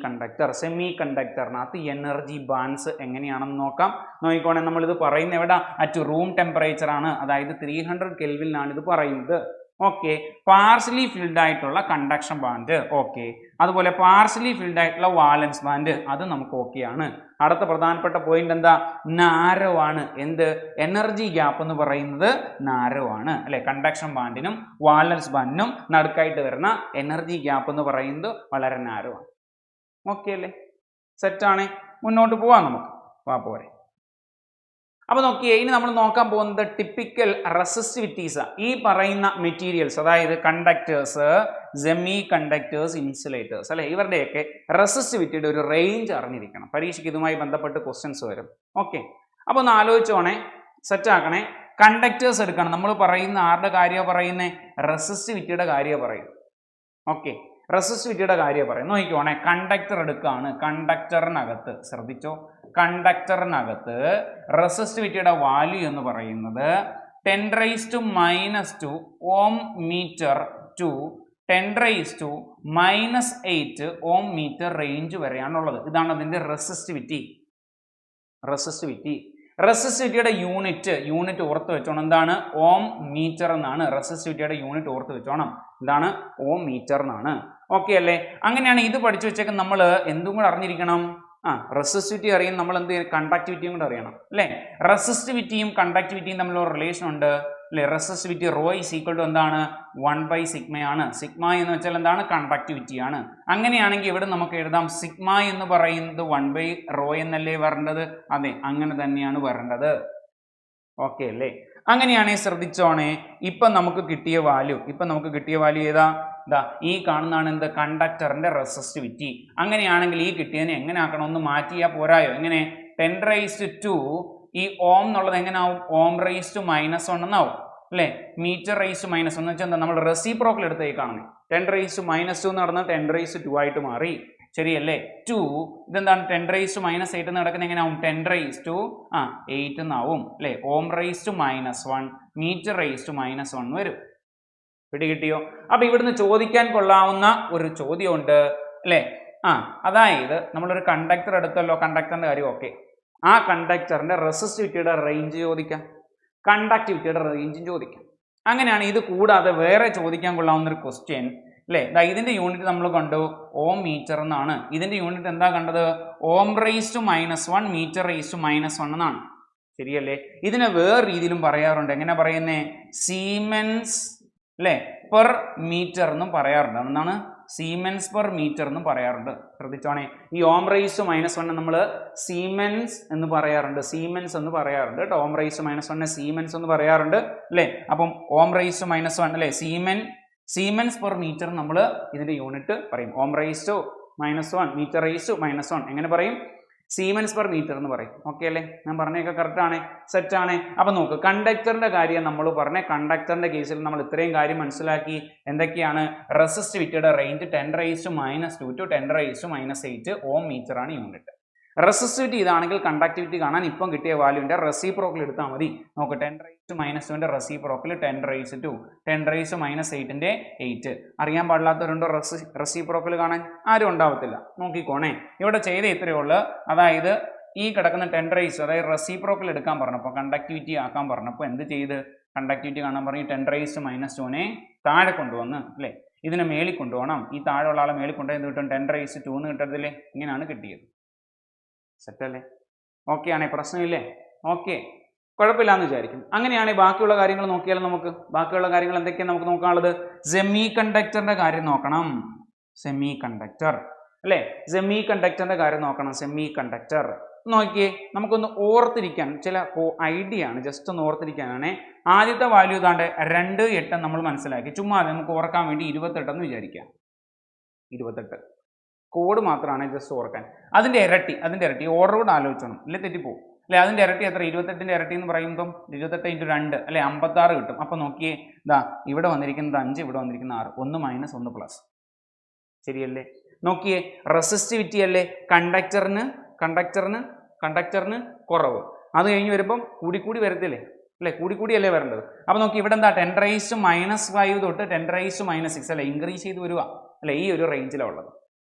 കണ്ടക്ടറിനകത്ത് എനർജി ബാൻഡ്സ് എങ്ങനെയാണെന്ന് നോക്കാം. നോക്കിക്കോണേ, നമ്മൾ ഇത് പറയുന്നത് എവിടെ? അറ്റ് റൂം ടെമ്പറേച്ചർ ആണ്, അതായത് 300 കെൽവിനാണ് ഇത് പറയുന്നത്. ഓക്കെ, പാർഷ്യലി ഫിൽഡ് ആയിട്ടുള്ള കണ്ടക്ഷൻ ബാൻഡ് ഓക്കെ, അതുപോലെ പാർഷ്യലി ഫിൽഡ് ആയിട്ടുള്ള വാലൻസ് ബാൻഡ് അത് നമുക്ക് ഓക്കെ ആണ്. അടുത്ത പ്രധാനപ്പെട്ട പോയിന്റ് എന്താ? നാരോ ആണ്. എന്ത്? എനർജി ഗ്യാപ്പ് എന്ന് പറയുന്നത് നാരോ ആണ് അല്ലെ. കണ്ടക്ഷൻ ബാൻഡിനും വാലൻസ് ബാൻഡിനും നടുക്കായിട്ട് വരുന്ന എനർജി ഗ്യാപ്പ് എന്ന് പറയുന്നത് വളരെ നാരോ ആണ്. ഓക്കെ അല്ലേ? സെറ്റാണ്. മുന്നോട്ട് പോവാം നമുക്ക്. പോരെ. അപ്പൊ നോക്കിയേ, ഇനി നമ്മൾ നോക്കാൻ പോകുന്നത് ടിപ്പിക്കൽ റെസിസ്റ്റിവിറ്റീസ്. ഈ പറയുന്ന മെറ്റീരിയൽസ്, അതായത് കണ്ടക്ടേഴ്സ്, സെമി കണ്ടക്ടേഴ്സ്, ഇൻസുലേറ്റേഴ്സ് അല്ലെ, ഇവരുടെയൊക്കെ റെസിസ്റ്റിവിറ്റിയുടെ ഒരു റേഞ്ച് അറിഞ്ഞിരിക്കണം. പരീക്ഷയ്ക്ക് ഇതുമായി ബന്ധപ്പെട്ട് ക്വസ്റ്റ്യൻസ് വരും. ഓക്കെ, അപ്പൊ ഒന്ന് ആലോചിച്ചോണേ, സെറ്റ് ആക്കണേ. കണ്ടക്ടേഴ്സ് എടുക്കണം. നമ്മൾ പറയുന്ന ആരുടെ കാര്യമാണ് പറയുന്നത്? റെസിസ്റ്റിവിറ്റിയുടെ കാര്യമാണ് പറയും. ഓക്കെ, റെസിസ്റ്റിവിറ്റിയുടെ കാര്യം പറയും. നോക്കിക്കോണേ, കണ്ടക്ടർ എടുക്കുകയാണ്. കണ്ടക്ടറിനകത്ത് ശ്രദ്ധിച്ചോ, കണ്ടക്ടറിനകത്ത് റെസിസ്റ്റിവിറ്റിയുടെ വാല്യൂ എന്ന് പറയുന്നത് 10⁻⁻² ohm metre to 10⁻⁻8 ohm metre range വരെയാണുള്ളത്. ഇതാണ് അതിന്റെ റെസിസ്റ്റിവിറ്റിയുടെ യൂണിറ്റ് ഓർത്ത് വെച്ചോണം. എന്താണ്? ഓം മീറ്റർ എന്നാണ് റെസിസ്റ്റിവിറ്റിയുടെ യൂണിറ്റ് ഓർത്ത് വെച്ചോണം. എന്താണ്? ഓം മീറ്റർ എന്നാണ്. ഓക്കെ അല്ലേ? അങ്ങനെയാണ് ഇത് പഠിച്ചു വെച്ചേക്കാൻ നമ്മൾ എന്തും കൂടെ അറിഞ്ഞിരിക്കണം. റെസിസ്റ്റിവിറ്റി അറിയാൻ നമ്മൾ എന്ത് ചെയ്യണം? കണ്ടക്ടിവിറ്റിയും കൂടെ അറിയണം അല്ലേ. റെസിസ്റ്റിവിറ്റിയും കണ്ടക്ടിവിറ്റിയും തമ്മിലുള്ള റിലേഷൻ ഉണ്ട് അല്ലെ. Resistivity rho is equal to എന്താണ്? 1/σ ആണ്. സിഗ്മ എന്ന് വെച്ചാൽ എന്താണ്? കണ്ടക്ടിവിറ്റി ആണ്. അങ്ങനെയാണെങ്കിൽ ഇവിടെ നമുക്ക് എഴുതാം സിഗ്മ എന്ന് പറയുന്നത് 1/ρ എന്നല്ലേ വരേണ്ടത്? അതെ, അങ്ങനെ തന്നെയാണ് വരേണ്ടത്. ഓക്കെ അല്ലേ? അങ്ങനെയാണെങ്കിൽ ശ്രദ്ധിച്ചോണേ, ഇപ്പൊ നമുക്ക് കിട്ടിയ വാല്യൂ ഏതാ? ഈ കാണുന്നതാണ് എന്ത്? കണ്ടക്ടറിന്റെ റെസിസ്റ്റിവിറ്റി. അങ്ങനെയാണെങ്കിൽ ഈ കിട്ടിയതിനെ എങ്ങനെ ആക്കണം? ഒന്ന് മാറ്റിയാൽ പോരായോ? എങ്ങനെ? 10⁻² ഈ ഓം എന്നുള്ളത് എങ്ങനെ ആവും? ഓം റേസ് ടു -1 എന്നാവും അല്ലെ. മീറ്റർ റേസ് ടു -1 എന്ന് വെച്ചാൽ എന്താ? നമ്മൾ റെസിപ്രോക്കൽ എടുത്തേക്ക് കാണുന്നത് 10 റേസ് ടു -2 എന്ന് നടന്ന് 10 റേസ് ടു 2 ആയിട്ട് മാറി. ശരിയല്ലേ? 2 ഇതെന്താണ്? 10 റേസ് ടു -8 എന്ന് നടക്കുന്നത് എങ്ങനെയാവും? 10 റേസ് ടു 8 എന്നാവും അല്ലെ. Ohm raise to -1 metre raise to -1 വരും. പിടികിട്ടിയോ? അപ്പൊ ഇവിടുന്ന് ചോദിക്കാൻ കൊള്ളാവുന്ന ഒരു ചോദ്യമുണ്ട് അല്ലെ. അതായത് നമ്മളൊരു കണ്ടക്ടർ എടുത്തല്ലോ, കണ്ടക്ടറിന്റെ കാര്യം ഓക്കെ. ആ കണ്ടക്ടറിന്റെ റെസിസ്റ്റിവിറ്റിയുടെ റേഞ്ച് ചോദിക്കാം, കണ്ടക്ടിവിറ്റിയുടെ റേഞ്ചും ചോദിക്കാം. അങ്ങനെയാണ്. ഇത് കൂടാതെ വേറെ ചോദിക്കാൻ കൊള്ളാവുന്ന ഒരു ക്വസ്റ്റ്യൻ അല്ലെ. ഇതിന്റെ യൂണിറ്റ് നമ്മൾ കണ്ടു ഓം മീറ്റർ എന്നാണ്. ഇതിന്റെ യൂണിറ്റ് എന്താ കണ്ടത്? Ohm raise to -1 metre raise to -1 എന്നാണ്. ശരിയല്ലേ? ഇതിനെ വേറെ രീതിയിലും പറയാറുണ്ട്. എങ്ങനെ പറയുന്നേ? സീമെൻസ് അല്ലെ പെർ മീറ്റർ എന്നും പറയാറുണ്ട്. എന്താണ്? സീമെൻസ് പെർ മീറ്റർ എന്നും പറയാറുണ്ട്. ശ്രദ്ധിച്ചോണേ, ഈ ഓം റേസ് ടു -1 നമ്മൾ സീമെൻസ് എന്ന് പറയാറുണ്ട്, സീമെൻസ് എന്ന് പറയാറുണ്ട് കേട്ടോ. ഓം റേസ് ടു -1 സീമെൻസ് എന്ന് പറയാറുണ്ട് അല്ലെ. അപ്പം ഓം റേസ് ടു -1 അല്ലെ സീമെൻസ് പെർ മീറ്റർ നമ്മൾ ഇതിന്റെ യൂണിറ്റ് പറയും. Ohm raise to -1 metre raise to -1 എങ്ങനെ പറയും? സീമെൻസ് പെർ മീറ്റർ എന്ന് പറയും. ഓക്കെ അല്ലേ? ഞാൻ പറഞ്ഞൊക്കെ കറക്റ്റ് ആണ്, സെറ്റ് ആണ്. അപ്പൊ നോക്ക്, കണ്ടക്ടറിന്റെ കാര്യം നമ്മൾ പറഞ്ഞ കണ്ടക്ടറിന്റെ കേസിൽ നമ്മൾ ഇത്രയും കാര്യം മനസ്സിലാക്കി. എന്തൊക്കെയാണ്? റെസിസ്റ്റിവിറ്റിയുടെ range 10 raise to -2 to 10 raise to -8 ohm metre ആണ് യൂണിറ്റ്. റെസിസ്റ്റിവിറ്റി ഇതാണെങ്കിൽ കണ്ടക്ടിവിറ്റി കാണാൻ ഇപ്പം കിട്ടിയ വാല്യൂന്റെ റെസിപ്രോക്കൽ എടുത്താൽ മതി. നോക്ക്, 10 റേസ് ടു -2ന്റെ reciprocal 10 raise to 10 raise to -8ന്റെ 8. അറിയാൻ പാടില്ലാത്തവരുണ്ടോ റെസിപ്രോക്കൽ കാണാൻ? ആരും ഉണ്ടാവത്തില്ല. നോക്കിക്കോണേ, ഇവിടെ ചെയ്ത ഇത്രയേ ഉള്ളൂ. അതായത് ഈ കിടക്കുന്ന 10 റേസ്, അതായത് റെസിപ്രോക്കൽ എടുക്കാൻ പറഞ്ഞപ്പോൾ, കണ്ടക്ടിവിറ്റി ആക്കാൻ പറഞ്ഞപ്പോൾ എന്ത് ചെയ്ത്? കണ്ടക്ടിവിറ്റി കാണാൻ പറഞ്ഞ് 10 റേസ് ടു -2നെ താഴെ കൊണ്ടുവന്ന് അല്ലേ, ഇതിനെ മേളിൽ കൊണ്ടുപോകണം. ഈ താഴെ ഉള്ള ആളെ മേളിൽ കൊണ്ടുപോയി എന്ത് കിട്ടും? 10 റേസ് ടു എന്ന് കിട്ടത്തില്ലേ? ഇങ്ങനെയാണ് കിട്ടിയത്. സെറ്റല്ലേ? ഓക്കെ ആണേ? പ്രശ്നമില്ലേ? ഓക്കെ, കുഴപ്പമില്ലാന്ന് വിചാരിക്കും. അങ്ങനെയാണെങ്കിൽ ബാക്കിയുള്ള കാര്യങ്ങൾ നോക്കിയാലും നമുക്ക് ബാക്കിയുള്ള കാര്യങ്ങൾ എന്തൊക്കെയാണ് നമുക്ക് നോക്കാനുള്ളത്? സെമി കണ്ടക്ടറിന്റെ കാര്യം നോക്കണം. സെമി കണ്ടക്ടർ അല്ലേ, സെമി കണ്ടക്ടറിന്റെ കാര്യം നോക്കണം. സെമി കണ്ടക്ടർ നോക്കിയേ, നമുക്കൊന്ന് ഓർത്തിരിക്കാൻ ചില ഐഡിയ ആണ്, ജസ്റ്റ് ഒന്ന് ഓർത്തിരിക്കാനാണ്. ആദ്യത്തെ വാല്യൂ താണ്ട് 2.8 നമ്മൾ മനസ്സിലാക്കി. ചുമ്മാ നമുക്ക് ഓർക്കാൻ വേണ്ടി 28 എന്ന് വിചാരിക്കാം. 28 കോഡ് മാത്രമാണ്, ജസ്റ്റ് ഓർക്കാൻ. അതിന്റെ ഇരട്ടി ഓർഡർ കൂടെ ആലോചിച്ചണം, ഇല്ലേ തെറ്റിപ്പോവും അല്ലെ. അതിന്റെ ഇരട്ടി എത്ര? 28ന്റെ ഇരട്ടി എന്ന് പറയുമ്പോൾ 28 × 2 അല്ലെ 56 കിട്ടും. അപ്പൊ നോക്കിയേ, ഇതാ ഇവിടെ വന്നിരിക്കുന്നത് 5, ഇവിടെ വന്നിരിക്കുന്ന 6, 1 - 1 പ്ലസ്. ശരിയല്ലേ? നോക്കിയേ, റെസിസ്റ്റിവിറ്റി അല്ലേ കണ്ടക്ടറിന് കുറവ്. അത് കഴിഞ്ഞ് വരുമ്പം കൂടി വരത്തില്ലേ അല്ലെ, കൂടിയല്ലേ വരേണ്ടത്. അപ്പൊ നോക്കി, ഇവിടെ എന്താ? 10 റേസ് ടു -5 തൊട്ട് 10 റേസ് ടു -6 അല്ലെ, ഇൻക്രീസ് ചെയ്ത് വരിക അല്ലെ. ഈ ഒരു റേഞ്ചിലാണ് ഉള്ളത്.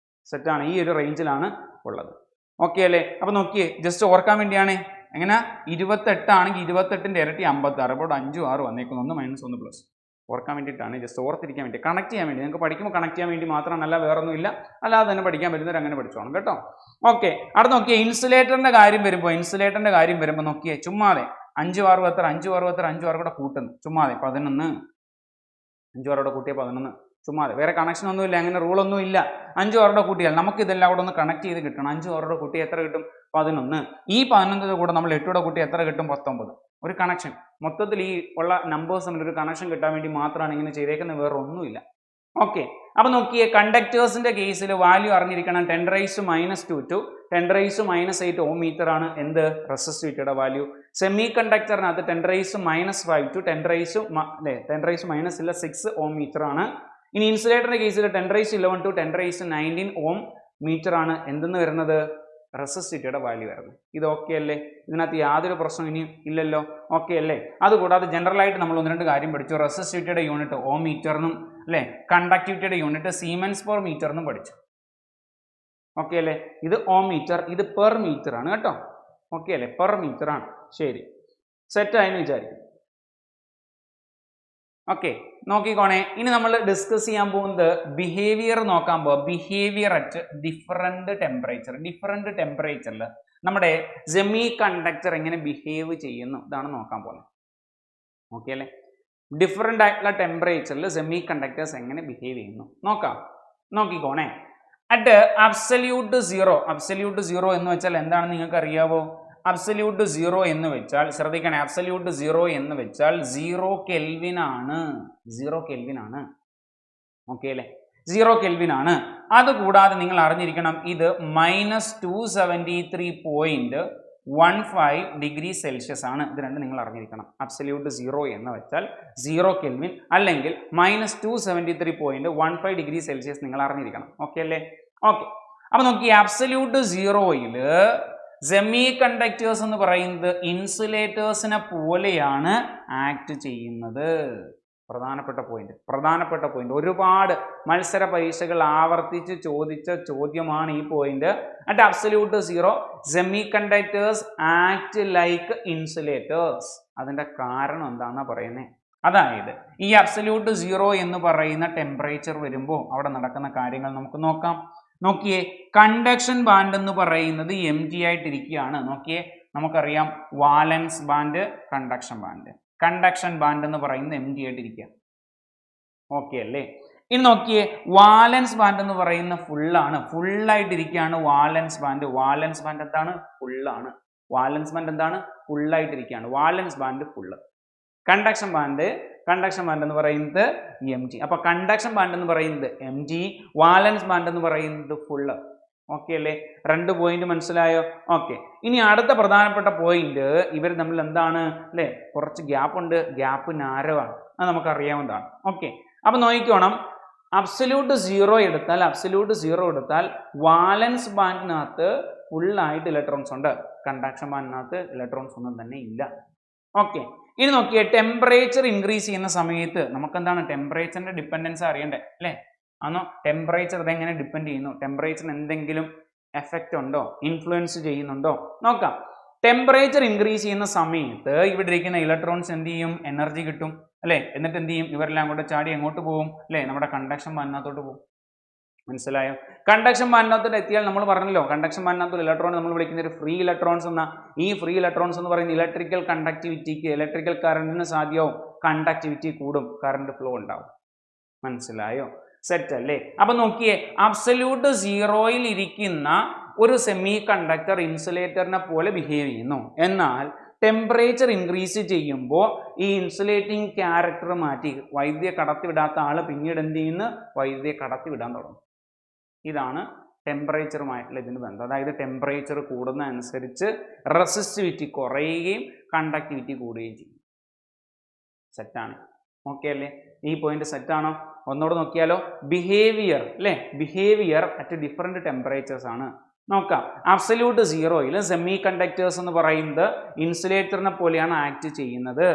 സെറ്റാണ്, ഈ ഒരു റേഞ്ചിലാണ് ഉള്ളത്. ഓക്കെ അല്ലേ? അപ്പൊ നോക്കിയേ, ജസ്റ്റ് ഓർക്കാൻ വേണ്ടിയാണ്. എങ്ങനെ? 28 ആണെങ്കിൽ 28ന്റെ ഇരട്ടി 56. അപ്പോൾ 5 6 വന്നേക്കുന്നു, 1 - 1 പ്ലസ്. ഓർക്കാൻ വേണ്ടിയിട്ടാണ്, ജസ്റ്റ് ഓർത്തിരിക്കാൻ വേണ്ടി, കണക്ട് ചെയ്യാൻ വേണ്ടി. നിങ്ങൾക്ക് പഠിക്കുമ്പോൾ കണക്ട് ചെയ്യാൻ വേണ്ടി മാത്രമല്ല, വേറൊന്നും ഇല്ല. അല്ലാതെ തന്നെ പഠിക്കാൻ പറ്റുന്നവർ അങ്ങനെ പഠിച്ചോണം കേട്ടോ. ഓക്കെ, അവിടെ നോക്കിയേ, ഇൻസുലേറ്ററിന്റെ കാര്യം വരുമ്പോൾ നോക്കിയേ, ചുമ്മാതെ 5 6 എത്ര? 5 6 കൂടെ കൂട്ടുന്നു ചുമ്മാതെ 11. 5 6 കൂട്ടിയ 11 ചുമ്മാതെ, വേറെ കണക്ഷൻ ഒന്നുമില്ല, അങ്ങനെ റൂളൊന്നും ഇല്ല. 5 6 കൂട്ടിയാൽ നമുക്ക് ഇതെല്ലാം കൂടെ ഒന്ന് കണക്ട് ചെയ്ത് കിട്ടണം. 5 6 കൂട്ടി എത്ര കിട്ടും? 11. ഈ 11 കൂടെ നമ്മൾ 8 കൂട്ടി എത്ര കിട്ടും? 19. ഒരു കണക്ഷൻ മൊത്തത്തിൽ ഈ ഉള്ള നമ്പേഴ്സ് തമ്മിൽ ഒരു കണക്ഷൻ കിട്ടാൻ വേണ്ടി മാത്രമാണ് ഇങ്ങനെ ചെയ്തേക്കുന്നത്, വേറെ ഒന്നുമില്ല. ഓക്കെ, അപ്പൊ നോക്കിയേ, കണ്ടക്ടേഴ്സിന്റെ കേസിൽ വാല്യൂ അറിഞ്ഞിരിക്കണം. 10 raise to -2 to 10 raise to -8 ohm metre ആണ് എന്ത്? റെസിസ്റ്റിവിറ്റിയുടെ വാല്യൂ. സെമി കണ്ടക്ടറിനകത്ത് 10 raise to -5 to 10 raise to 6 ohm metre ആണ്. ഇനി ഇൻസുലേറ്ററിന്റെ കേസിൽ 10 raise to 11 to 10 raise to 19 ohm metre ആണ് എന്തെന്ന് വരുന്നത്? റെസിസ്റ്റിവിറ്റിയുടെ വാല്യൂ വരുന്നത്. ഇത് ഓക്കെ അല്ലേ? ഇതിനകത്ത് യാതൊരു പ്രശ്നം ഇനിയും ഇല്ലല്ലോ. ഓക്കെ അല്ലേ? അതുകൂടാതെ ജനറൽ ആയിട്ട് നമ്മൾ 1-2 കാര്യം പഠിച്ചു. റെസിസ്റ്റിവിറ്റിയുടെ യൂണിറ്റ് ഓം മീറ്റർ എന്നും അല്ലെ, കണ്ടക്ടിവിറ്റിയുടെ യൂണിറ്റ് സീമെൻസ് പെർ മീറ്റർ എന്നും പഠിച്ചു. ഓക്കെ അല്ലേ? ഇത് ഓം മീറ്റർ, ഇത് പെർ മീറ്റർ ആണ് കേട്ടോ. ഓക്കെ അല്ലേ? പെർ മീറ്റർ ആണ്. ശരി, സെറ്റ് ആയെന്ന് വിചാരിക്കും. ഓക്കെ, നോക്കിക്കോണേ, ഇനി നമ്മൾ ഡിസ്കസ് ചെയ്യാൻ പോകുന്നത് ബിഹേവിയർ നോക്കാൻ പോവാം. ബിഹേവിയർ അറ്റ് ഡിഫറെന്റ് ടെമ്പറേച്ചറിൽ നമ്മുടെ സെമി കണ്ടക്ടർ എങ്ങനെ ബിഹേവ് ചെയ്യുന്നു, ഇതാണ് നോക്കാൻ പോകുന്നത്. ഓക്കെ അല്ലേ? ഡിഫറെന്റ് ആയിട്ടുള്ള ടെമ്പറേച്ചറിൽ സെമി കണ്ടക്ടേഴ്സ് എങ്ങനെ ബിഹേവ് ചെയ്യുന്നു നോക്കാം. നോക്കിക്കോണേ, അറ്റ് അബ്സല്യൂട്ട് സീറോ എന്ന് വെച്ചാൽ എന്താണെന്ന് നിങ്ങൾക്ക് അറിയാവോ? അബ്സല്യൂട്ട് സീറോ എന്ന് വെച്ചാൽ, ശ്രദ്ധിക്കണേ, അബ്സല്യൂട്ട് സീറോ എന്ന് വെച്ചാൽ 0 കെൽവിൻ ആണ്. ഓക്കെ അല്ലേ? 0 കെൽവിൻ ആണ്. അതുകൂടാതെ നിങ്ങൾ അറിഞ്ഞിരിക്കണം, ഇത് -273 15 ഡിഗ്രി സെൽഷ്യസ് ആണ്. ഇത് രണ്ടും നിങ്ങൾ അറിഞ്ഞിരിക്കണം. അബ്സല്യൂട്ട് 0 എന്ന് വെച്ചാൽ 0 കെൽവിൻ അല്ലെങ്കിൽ -273.15 ഡിഗ്രി സെൽഷ്യസ് നിങ്ങൾ അറിഞ്ഞിരിക്കണം. ഓക്കെ അല്ലേ? ഓക്കെ. അപ്പൊ നോക്കി അബ്സല്യൂട്ട് 0യിൽ സെമി കണ്ടക്ടേഴ്സ് എന്ന് പറയുന്നത് ഇൻസുലേറ്റേഴ്സിനെ പോലെയാണ് ആക്ട് ചെയ്യുന്നത്. പ്രധാനപ്പെട്ട പോയിന്റ്. ഒരുപാട് മത്സര പരീക്ഷകൾ ആവർത്തിച്ച് ചോദിച്ച ചോദ്യമാണ് ഈ point. At absolute 0 semi conductors act like insulators. അതിന്റെ കാരണം എന്താണെന്നാ പറയുന്നത്. അതായത് ഈ അബ്സല്യൂട്ട് 0 എന്ന് പറയുന്ന ടെമ്പറേച്ചർ വരുമ്പോൾ അവിടെ നടക്കുന്ന കാര്യങ്ങൾ നമുക്ക് നോക്കാം. നോക്കിയേ, കണ്ടക്ഷൻ ബാൻഡ് എന്ന് പറയുന്നത് എം ജി ആയിട്ടിരിക്കുകയാണ്. നോക്കിയേ, നമുക്കറിയാം വാലൻസ് ബാൻഡ്, കണ്ടക്ഷൻ ബാൻഡ് എന്ന് പറയുന്നത് എം ജി ആയിട്ടിരിക്കുക. ഓക്കെ അല്ലേ? ഇനി നോക്കിയേ, വാലൻസ് ബാൻഡ് എന്ന് പറയുന്ന ഫുള്ളായിട്ടിരിക്കുകയാണ്. വാലൻസ് ബാൻഡ് എന്താണ്? ഫുള്ളാണ്. ഫുള്ളായിട്ടിരിക്കുകയാണ്. Valence band full. Conduction band എന്ന് പറയുന്നത് എം ജി. അപ്പൊ കണ്ടക്ഷൻ ബാൻഡ് എന്ന് പറയുന്നത് എം ജി, വാലൻസ് ബാൻഡ് എന്ന് പറയുന്നത് ഫുള്ള്. ഓക്കെ അല്ലേ? 2 പോയിന്റ് മനസ്സിലായോ? ഓക്കെ. ഇനി അടുത്ത പ്രധാനപ്പെട്ട പോയിന്റ്, ഇവർ തമ്മിൽ എന്താണ് അല്ലേ, കുറച്ച് ഗ്യാപ്പ് ഉണ്ട്. ഗ്യാപ്പ് നാരോ ആണ്. അത് നമുക്ക് അറിയാവുന്നതാണ്. ഓക്കെ. അപ്പൊ നോക്കിക്കോണം, അബ്സല്യൂട്ട് 0 എടുത്താൽ വാലൻസ് ബാൻഡിനകത്ത് ഫുള്ളായിട്ട് ഇലക്ട്രോൺസ് ഉണ്ട്. കണ്ടക്ഷൻ ബാൻഡിനകത്ത് ഇലക്ട്രോൺസ് ഒന്നും തന്നെ ഇല്ല. ഓക്കെ. ഇനി നോക്കിയേ, ടെമ്പറേച്ചർ ഇൻക്രീസ് ചെയ്യുന്ന സമയത്ത് നമുക്ക് എന്താണ് ടെമ്പറേച്ചറിന്റെ ഡിപ്പെൻഡൻസ് അറിയണ്ടേ അല്ലേ? ആണോ? ടെമ്പറേച്ചർ ഇതെങ്ങനെ ഡിപ്പെൻഡ് ചെയ്യുന്നു? ടെമ്പറേച്ചറിന് എന്തെങ്കിലും എഫക്റ്റ് ഉണ്ടോ? ഇൻഫ്ലുവൻസ് ചെയ്യുന്നുണ്ടോ? നോക്കാം. ടെമ്പറേച്ചർ ഇൻക്രീസ് ചെയ്യുന്ന സമയത്ത് ഇവിടെ ഇരിക്കുന്ന ഇലക്ട്രോൺസ് എന്ത് ചെയ്യും? എനർജി കിട്ടും അല്ലേ? എന്നിട്ട് എന്ത് ചെയ്യും? ഇവരെല്ലാം കൂടെ ചാടി എങ്ങോട്ട് പോകും അല്ലേ? നമ്മുടെ കണ്ടക്ഷൻ ബാൻഡിനകത്തോട്ട് പോകും. മനസ്സിലായോ? കണ്ടക്ഷൻ ബാൻഡിനകത്തോട്ട് എത്തിയാൽ നമ്മൾ പറഞ്ഞല്ലോ, കണ്ടക്ഷൻ ബാൻഡിനകത്ത് ഇലക്ട്രോൺ നമ്മൾ വിളിക്കുന്ന ഒരു ഫ്രീ ഇലക്ട്രോൺസ് എന്ന. ഈ ഫ്രീ ഇലക്ട്രോൺസ് എന്ന് പറയുന്ന ഇലക്ട്രിക്കൽ കണ്ടക്ടിവിറ്റിക്ക്, ഇലക്ട്രിക്കൽ കറണ്ടിന് സാധ്യമാവും. കണ്ടക്ടിവിറ്റി കൂടും, കറണ്ട് ഫ്ലോ ഉണ്ടാവും. മനസ്സിലായോ? സെറ്റ് അല്ലേ? അപ്പൊ നോക്കിയേ, അബ്സല്യൂട്ട് 0യിൽ ഇരിക്കുന്ന ഒരു സെമി കണ്ടക്ടർ ഇൻസുലേറ്ററിനെ പോലെ ബിഹേവ് ചെയ്യുന്നു. എന്നാൽ ടെമ്പറേച്ചർ ഇൻക്രീസ് ചെയ്യുമ്പോൾ ഈ ഇൻസുലേറ്റിംഗ് ക്യാരക്ടർ മാറ്റി വൈദ്യുതിയെ കടത്തിവിടാത്ത ആള് പിന്നീട് എന്ത് ചെയ്യുന്നു? വൈദ്യുതിയെ കടത്തിവിടാൻ തുടങ്ങും. ഇതാണ് ടെമ്പറേച്ചറുമായിട്ടുള്ള ഇതിന് ബന്ധം. അതായത് ടെമ്പറേച്ചർ കൂടുന്ന അനുസരിച്ച് റെസിസ്റ്റിവിറ്റി കുറയുകയും കണ്ടക്ടിവിറ്റി കൂടുകയും ചെയ്യും. സെറ്റാണ്. ഓക്കെ അല്ലേ? ഈ പോയിന്റ് സെറ്റാണോ? ഒന്നുകൂടെ നോക്കിയാലോ. ബിഹേവിയർ അല്ലേ? ബിഹേവിയർ അറ്റ് ഡിഫറെന്റ് ടെമ്പറേച്ചേഴ്സ് ആണ്. നോക്കാം. അബ്സല്യൂട്ട് 0യിൽ സെമി കണ്ടക്ടേഴ്സ് എന്ന് പറയുന്നത് ഇൻസുലേറ്ററിനെ പോലെയാണ് ആക്ട് ചെയ്യുന്നത്.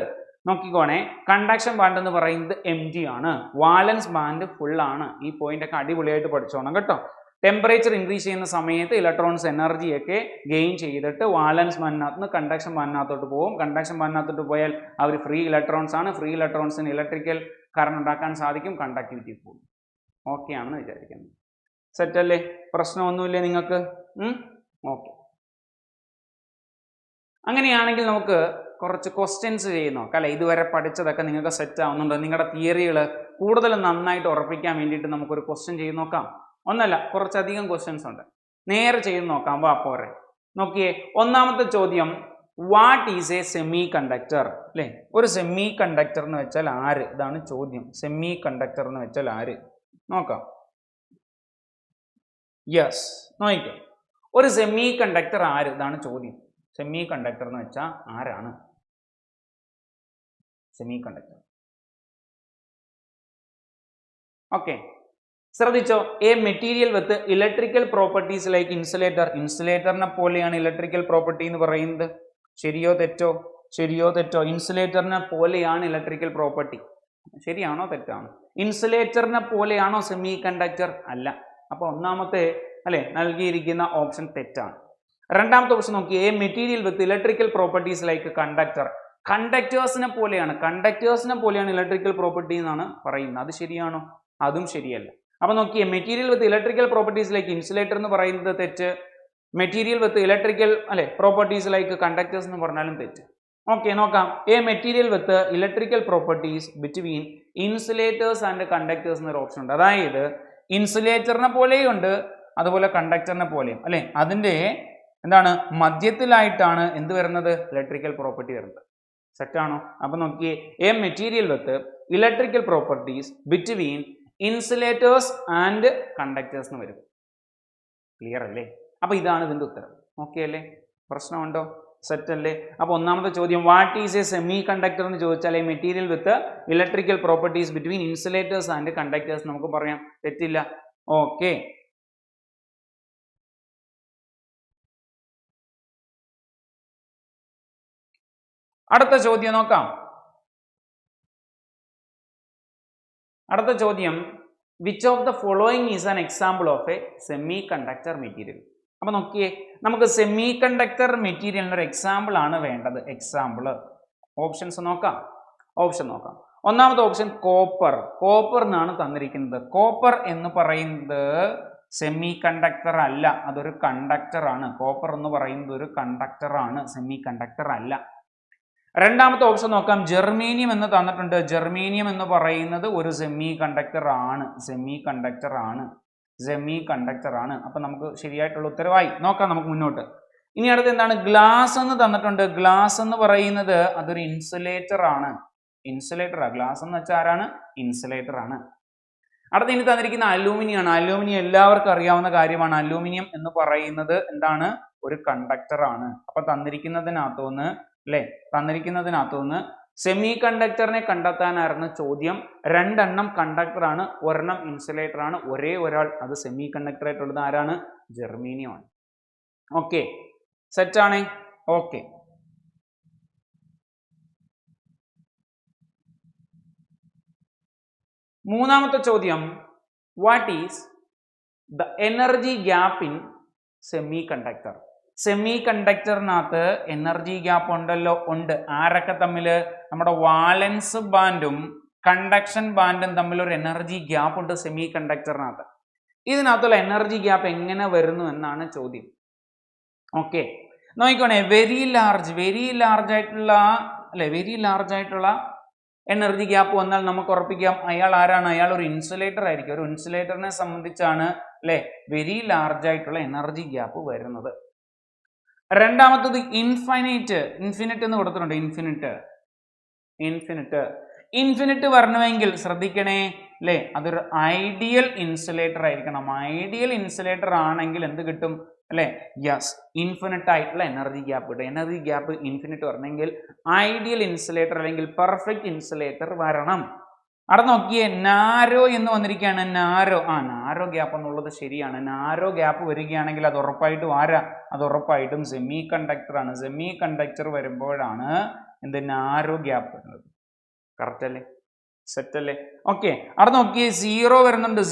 നോക്കിക്കോണേ, കണ്ടക്ഷൻ ബാൻഡ് എന്ന് പറയുന്നത് എം ജി ആണ്. വാലൻസ് ബാൻഡ് ഫുൾ ആണ്. ഈ പോയിന്റ് ഒക്കെ അടിപൊളിയായിട്ട് പഠിച്ചോണം കേട്ടോ. ടെമ്പറേച്ചർ ഇൻക്രീസ് ചെയ്യുന്ന സമയത്ത് ഇലക്ട്രോൺസ് എനർജിയൊക്കെ ഗെയിൻ ചെയ്തിട്ട് വാലൻസ് ബാൻഡിനകത്ത് നിന്ന് കണ്ടക്ഷൻ ബാൻഡിനകത്തോട്ട് പോകും. കണ്ടക്ഷൻ ബാൻഡിനകത്തോട്ട് പോയാൽ അവർ ഫ്രീ ഇലക്ട്രോൺസ് ആണ്. ഫ്രീ ഇലക്ട്രോൺസിന് ഇലക്ട്രിക്കൽ കറണ്ട് ഉണ്ടാക്കാൻ സാധിക്കും. കണ്ടക്ടിവിറ്റി കൂടും. ഓക്കെ ആണെന്ന് വിചാരിക്കുന്നു. സെറ്റ് അല്ലേ? പ്രശ്നമൊന്നുമില്ലേ നിങ്ങൾക്ക്? ഓക്കെ. അങ്ങനെയാണെങ്കിൽ നമുക്ക് കുറച്ച് ക്വസ്റ്റ്യൻസ് ചെയ്ത് നോക്കാം അല്ലെ? ഇതുവരെ പഠിച്ചതൊക്കെ നിങ്ങൾക്ക് സെറ്റ് ആവുന്നുണ്ടോ? നിങ്ങളുടെ തിയറികൾ കൂടുതൽ നന്നായിട്ട് ഉറപ്പിക്കാൻ വേണ്ടിയിട്ട് നമുക്കൊരു ക്വസ്റ്റ്യൻ ചെയ്ത് നോക്കാം. ഒന്നല്ല, കുറച്ചധികം ക്വസ്റ്റ്യൻസ് ഉണ്ട്. നേരെ ചെയ്ത് നോക്കാം. വാ പോരെ. നോക്കിയേ, ഒന്നാമത്തെ ചോദ്യം, what is A semi conductor അല്ലേ? ഒരു സെമി കണ്ടക്ടർ എന്ന് വെച്ചാൽ ആര്? ഇതാണ് ചോദ്യം. സെമി കണ്ടക്ടർ എന്ന് വെച്ചാൽ ആര്? നോക്കാം. യെസ്, നോക്കാം. ഒരു സെമി കണ്ടക്ടർ ആര്? ഇതാണ് ചോദ്യം. സെമി കണ്ടക്ടർ എന്ന് വെച്ചാൽ ആരാണ്? Semiconductor. ഓക്കെ, ശ്രദ്ധിച്ചോ. A material with electrical properties like insulator. ഇൻസുലേറ്ററിനെ പോലെയാണ് ഇലക്ട്രിക്കൽ പ്രോപ്പർട്ടി എന്ന് പറയുന്നത്. ശരിയോ തെറ്റോ? ഇൻസുലേറ്ററിനെ പോലെയാണ് ഇലക്ട്രിക്കൽ പ്രോപ്പർട്ടി. ശരിയാണോ തെറ്റാണോ? ഇൻസുലേറ്ററിനെ പോലെയാണോ സെമി കണ്ടക്ടർ? അല്ല. അപ്പൊ ഒന്നാമത്തെ അല്ലെ നൽകിയിരിക്കുന്ന ഓപ്ഷൻ തെറ്റാണ്. രണ്ടാമത്തെ ഓപ്ഷൻ നോക്കി, a material with electrical properties like conductor. കണ്ടക്ടേഴ്സിനെ പോലെയാണ് ഇലക്ട്രിക്കൽ പ്രോപ്പർട്ടി എന്നാണ് പറയുന്നത്. അത് ശരിയാണോ? അതും ശരിയല്ല. അപ്പൊ നോക്കിയേ, material with electrical properties like insulator എന്ന് പറയുന്നത് തെറ്റ്. മെറ്റീരിയൽ വിത്ത് ഇലക്ട്രിക്കൽ അല്ലെ പ്രോപ്പർട്ടീസ് ലൈക്ക് കണ്ടക്ടേഴ്സ് എന്ന് പറഞ്ഞാലും തെറ്റ്. ഓക്കെ, നോക്കാം. A material with electrical properties between insulators and conductors എന്നൊരു ഓപ്ഷൻ ഉണ്ട്. അതായത് ഇൻസുലേറ്ററിനെ പോലെയുണ്ട്, അതുപോലെ കണ്ടക്ടറിനെ പോലെയും അല്ലെ. അതിന്റെ എന്താണ് മധ്യത്തിലായിട്ടാണ് എന്ത് വരുന്നത്? ഇലക്ട്രിക്കൽ പ്രോപ്പർട്ടി വരുന്നത്. സെറ്റാണോ? അപ്പൊ നോക്കിയേ, A material with electrical properties between insulators and conductors എന്ന് വരും. ക്ലിയർ അല്ലേ? അപ്പൊ ഇതാണ് ഇതിന്റെ ഉത്തരം. ഓക്കെ അല്ലേ? പ്രശ്നമുണ്ടോ? സെറ്റ് അല്ലേ? അപ്പോൾ ഒന്നാമത്തെ ചോദ്യം what is A semi conductor എന്ന് ചോദിച്ചാൽ A material with electrical properties between insulators and conductors നമുക്ക് പറയാം. തെറ്റില്ല. ഓക്കെ, അടുത്ത ചോദ്യം നോക്കാം. അടുത്ത ചോദ്യം which of the following is an example of A semi conductor material. അപ്പൊ നോക്കിയേ, നമുക്ക് സെമി കണ്ടക്ടർ മെറ്റീരിയലിന് ഒരു എക്സാമ്പിൾ ആണ് വേണ്ടത്. എക്സാമ്പിൾ ഓപ്ഷൻസ് നോക്കാം. ഓപ്ഷൻ നോക്കാം. ഒന്നാമത്തെ ഓപ്ഷൻ കോപ്പർ. കോപ്പർ എന്നാണ് തന്നിരിക്കുന്നത്. കോപ്പർ എന്ന് പറയുന്നത് സെമി കണ്ടക്ടർ അല്ല, അതൊരു കണ്ടക്ടർ ആണ്. കോപ്പർ എന്ന് പറയുന്നത് ഒരു കണ്ടക്ടർ ആണ്, സെമി കണ്ടക്ടർ അല്ല. രണ്ടാമത്തെ ഓപ്ഷൻ നോക്കാം. ജെർമേനിയം എന്ന് തന്നിട്ടുണ്ട്. ജെർമേനിയം എന്ന് പറയുന്നത് ഒരു സെമി കണ്ടക്ടർ ആണ്. സെമി കണ്ടക്ടർ ആണ്. സെമി കണ്ടക്ടർ ആണ്. അപ്പൊ നമുക്ക് ശരിയായിട്ടുള്ള ഉത്തരവായി. നോക്കാം നമുക്ക് മുന്നോട്ട്. ഇനി അടുത്ത് എന്താണ്? ഗ്ലാസ് എന്ന് തന്നിട്ടുണ്ട്. ഗ്ലാസ് എന്ന് പറയുന്നത് അതൊരു ഇൻസുലേറ്റർ ആണ്. ഇൻസുലേറ്റർ ആണ്. ഗ്ലാസ് എന്ന് വെച്ചാൽ ആരാണ്? ഇൻസുലേറ്റർ ആണ്. അടുത്ത് ഇനി തന്നിരിക്കുന്ന അലൂമിനിയം ആണ്. അലൂമിനിയം എല്ലാവർക്കും അറിയാവുന്ന കാര്യമാണ്. അലൂമിനിയം എന്ന് പറയുന്നത് എന്താണ്? ഒരു കണ്ടക്ടർ ആണ്. അപ്പൊ തന്നിരിക്കുന്നതിനകത്തുനിന്ന് അല്ലെ, തന്നിരിക്കുന്നതിനകത്തുനിന്ന് സെമി കണ്ടക്ടറിനെ കണ്ടെത്താനായിരുന്നു ചോദ്യം. രണ്ടെണ്ണം കണ്ടക്ടർ ആണ്, ഒരെണ്ണം ഇൻസുലേറ്റർ ആണ്. ഒരേ ഒരാൾ അത് സെമി കണ്ടക്ടർ ആയിട്ടുള്ളത് ആരാണ്? ജെർമേനിയം ആണ്. ഓക്കെ, സെറ്റ് ആണ്. ഓക്കെ, മൂന്നാമത്തെ ചോദ്യം what is the energy gap in semiconductor. സെമി കണ്ടക്ടറിനകത്ത് എനർജി ഗ്യാപ്പ് ഉണ്ടല്ലോ? ഉണ്ട്. ആരൊക്കെ തമ്മിൽ? നമ്മുടെ വാലൻസ് ബാൻഡും കണ്ടക്ഷൻ ബാൻഡും തമ്മിൽ ഒരു എനർജി ഗ്യാപ്പ് ഉണ്ട് സെമി കണ്ടക്ടറിനകത്ത്. ഇതിനകത്തുള്ള എനർജി ഗ്യാപ്പ് എങ്ങനെ വരുന്നു എന്നാണ് ചോദ്യം. ഓക്കെ, നോക്കിക്കോണേ. വെരി ലാർജ് ആയിട്ടുള്ള അല്ലെ, വെരി ലാർജ് ആയിട്ടുള്ള എനർജി ഗ്യാപ്പ് വന്നാൽ നമുക്ക് ഉറപ്പിക്കാം അയാൾ ആരാണ്? അയാൾ ഒരു ഇൻസുലേറ്റർ ആയിരിക്കും. ഒരു ഇൻസുലേറ്ററിനെ സംബന്ധിച്ചാണ് അല്ലെ വെരി ലാർജ് ആയിട്ടുള്ള എനർജി ഗ്യാപ്പ് വരുന്നത്. രണ്ടാമത്തത് ഇൻഫിനിറ്റ് എന്ന് കൊടുത്തിട്ടുണ്ട്. ഇൻഫിനിറ്റ് വരണമെങ്കിൽ ശ്രദ്ധിക്കണേ അല്ലെ, അതൊരു ഐഡിയൽ ഇൻസുലേറ്റർ ആയിരിക്കണം. ഐഡിയൽ ഇൻസുലേറ്റർ ആണെങ്കിൽ എന്ത് കിട്ടും അല്ലെ? യെസ്, ഇൻഫിനിറ്റ് ആയിട്ടുള്ള എനർജി ഗ്യാപ്പ് കിട്ടും. എനർജി ഗ്യാപ്പ് ഇൻഫിനിറ്റ് വരണമെങ്കിൽ ഐഡിയൽ ഇൻസുലേറ്റർ അല്ലെങ്കിൽ പെർഫെക്റ്റ് ഇൻസുലേറ്റർ വരണം. അവിടെ നോക്കിയേ, നാരോ എന്ന് വന്നിരിക്കുകയാണ്. നാരോ ഗ്യാപ്പ് എന്നുള്ളത് ശരിയാണ്. നാരോ ഗ്യാപ്പ് വരികയാണെങ്കിൽ അത് ഉറപ്പായിട്ടും ആരാ? അത് ഉറപ്പായിട്ടും സെമി കണ്ടക്ടർ ആണ്. സെമി കണ്ടക്ടർ വരുമ്പോഴാണ് എന്ത്? നാരോ ഗ്യാപ്പ് വരുന്നത്. കറക്റ്റ് അല്ലേ? സെറ്റ് അല്ലേ? ഓക്കെ, അവിടെ നോക്കിയേ, സീറോ വരുന്നുണ്ട്.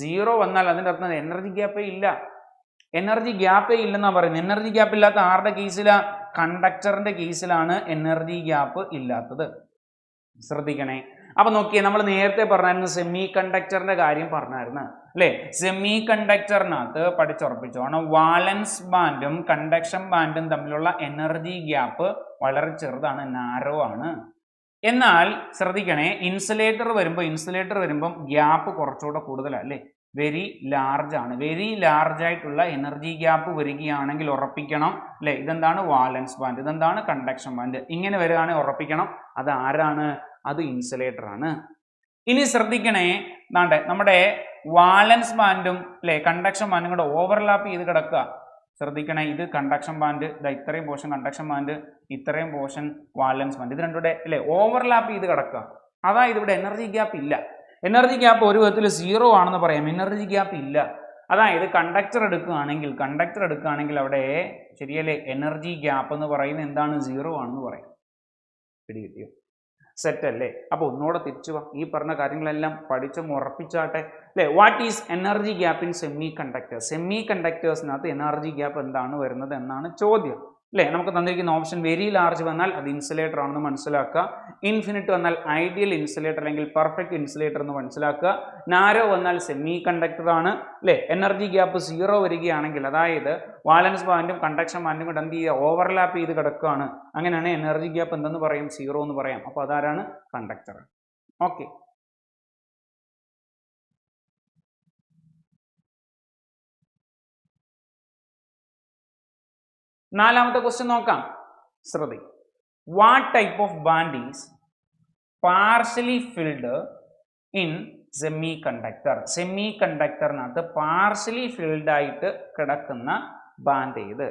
സീറോ വന്നാൽ അതിൻ്റെ അർത്ഥം എനർജി ഗ്യാപ്പേ ഇല്ല. എനർജി ഗ്യാപ്പേ ഇല്ലെന്നാ പറയുന്നത്. എനർജി ഗ്യാപ്പ് ഇല്ലാത്ത ആരുടെ കേസിലാ? കണ്ടക്ടറിന്റെ കേസിലാണ് എനർജി ഗ്യാപ്പ് ഇല്ലാത്തത്. ശ്രദ്ധിക്കണേ. അപ്പൊ നോക്കിയേ, നമ്മൾ നേരത്തെ പറഞ്ഞായിരുന്നു സെമി കണ്ടക്ടറിന്റെ കാര്യം പറഞ്ഞായിരുന്നു അല്ലെ. സെമി കണ്ടക്ടറിനകത്ത് പഠിച്ചുറപ്പിച്ചോണം, വാലൻസ് ബാൻഡും കണ്ടക്ഷൻ ബാൻഡും തമ്മിലുള്ള എനർജി ഗ്യാപ്പ് വളരെ ചെറുതാണ്, നാരോ ആണ്. എന്നാൽ ശ്രദ്ധിക്കണേ, ഇൻസുലേറ്റർ വരുമ്പോൾ ഗ്യാപ്പ് കുറച്ചുകൂടെ കൂടുതലാണ് അല്ലേ, വെരി ലാർജ് ആണ്. വെരി ലാർജ് ആയിട്ടുള്ള എനർജി ഗ്യാപ്പ് വരികയാണെങ്കിൽ ഉറപ്പിക്കണം അല്ലെ, ഇതെന്താണ്? വാലൻസ് ബാൻഡ്, ഇതെന്താണ്? Conduction band. ഇങ്ങനെ വരികയാണെങ്കിൽ ഉറപ്പിക്കണം അത് ആരാണ്? അത് ഇൻസുലേറ്റർ ആണ്. ഇനി ശ്രദ്ധിക്കണേ, നമ്മുടെ വാലൻസ് ബാൻഡും അല്ലെ കണ്ടക്ഷൻ ബാൻഡും കൂടെ ഓവർലാപ്പ് ചെയ്ത് കിടക്കുക. ശ്രദ്ധിക്കണേ, ഇത് കണ്ടക്ഷൻ ബാൻഡ്, ഇത്രയും പോർഷൻ കണ്ടക്ഷൻ ബാൻഡ്, ഇത്രയും പോർഷൻ വാലൻസ് ബാൻഡ്, ഇത് രണ്ടുകൂടെ അല്ലെ ഓവർലാപ്പ് ചെയ്ത് കിടക്കുക. അതായത് ഇവിടെ എനർജി ഗ്യാപ്പ് ഇല്ല. എനർജി ഗ്യാപ്പ് ഒരു വിധത്തിൽ സീറോ ആണെന്ന് പറയാം. എനർജി ഗ്യാപ്പ് ഇല്ല. അതായത് കണ്ടക്ടർ എടുക്കുകയാണെങ്കിൽ അവിടെ ശരിയല്ലേ, എനർജി ഗ്യാപ്പ് എന്ന് പറയുന്നത് എന്താണ്? സീറോ ആണെന്ന് പറയാം. പിടികിട്ടിയോ? സെറ്റ് അല്ലേ? അപ്പൊ ഒന്നുകൂടെ തിരിച്ചു വാ, ഈ പറഞ്ഞ കാര്യങ്ങളെല്ലാം പഠിച്ചൊന്ന് ഉറപ്പിച്ചാട്ടെ അല്ലെ. What is energy gap in semiconductors? സെമി കണ്ടക്ടേഴ്സിനകത്ത് എനർജി ഗ്യാപ്പ് എന്താണ് വരുന്നത് എന്നാണ് ചോദ്യം അല്ലെ. നമുക്ക് തന്നിരിക്കുന്ന ഓപ്ഷൻ വെരി ലാർജ് വന്നാൽ അത് ഇൻസുലേറ്റർ ആണെന്ന് മനസ്സിലാക്കുക. ഇൻഫിനിറ്റ് വന്നാൽ ഐഡിയൽ ഇൻസുലേറ്റർ അല്ലെങ്കിൽ പെർഫെക്റ്റ് ഇൻസുലേറ്റർ എന്ന് മനസ്സിലാക്കുക. നാരോ വന്നാൽ സെമി കണ്ടക്ടർ ആണ് അല്ലെ. എനർജി ഗ്യാപ്പ് സീറോ വരികയാണെങ്കിൽ, അതായത് വാലൻസ് ബാൻഡും കണ്ടക്ഷൻ ബാൻഡും കൂടെ എന്ത് ചെയ്യുക? ഓവർലാപ്പ് ചെയ്ത് കിടക്കുകയാണ്. അങ്ങനെയാണ് എനർജി ഗ്യാപ്പ് എന്തെന്ന് പറയും? സീറോ എന്ന് പറയാം. അപ്പൊ അതാരാണ്? കണ്ടക്ടർ. ഓക്കെ, നാലാമത്തെ ക്വസ്റ്റ്യൻ നോക്കാം. ശ്രദ്ധി, what type of band is partially filled in semiconductor? സെമി കണ്ടക്ടറിനകത്ത് പാർഷ്യലി ഫിൽഡ് ആയിട്ട് കിടക്കുന്ന ബാൻഡ് ഏത്?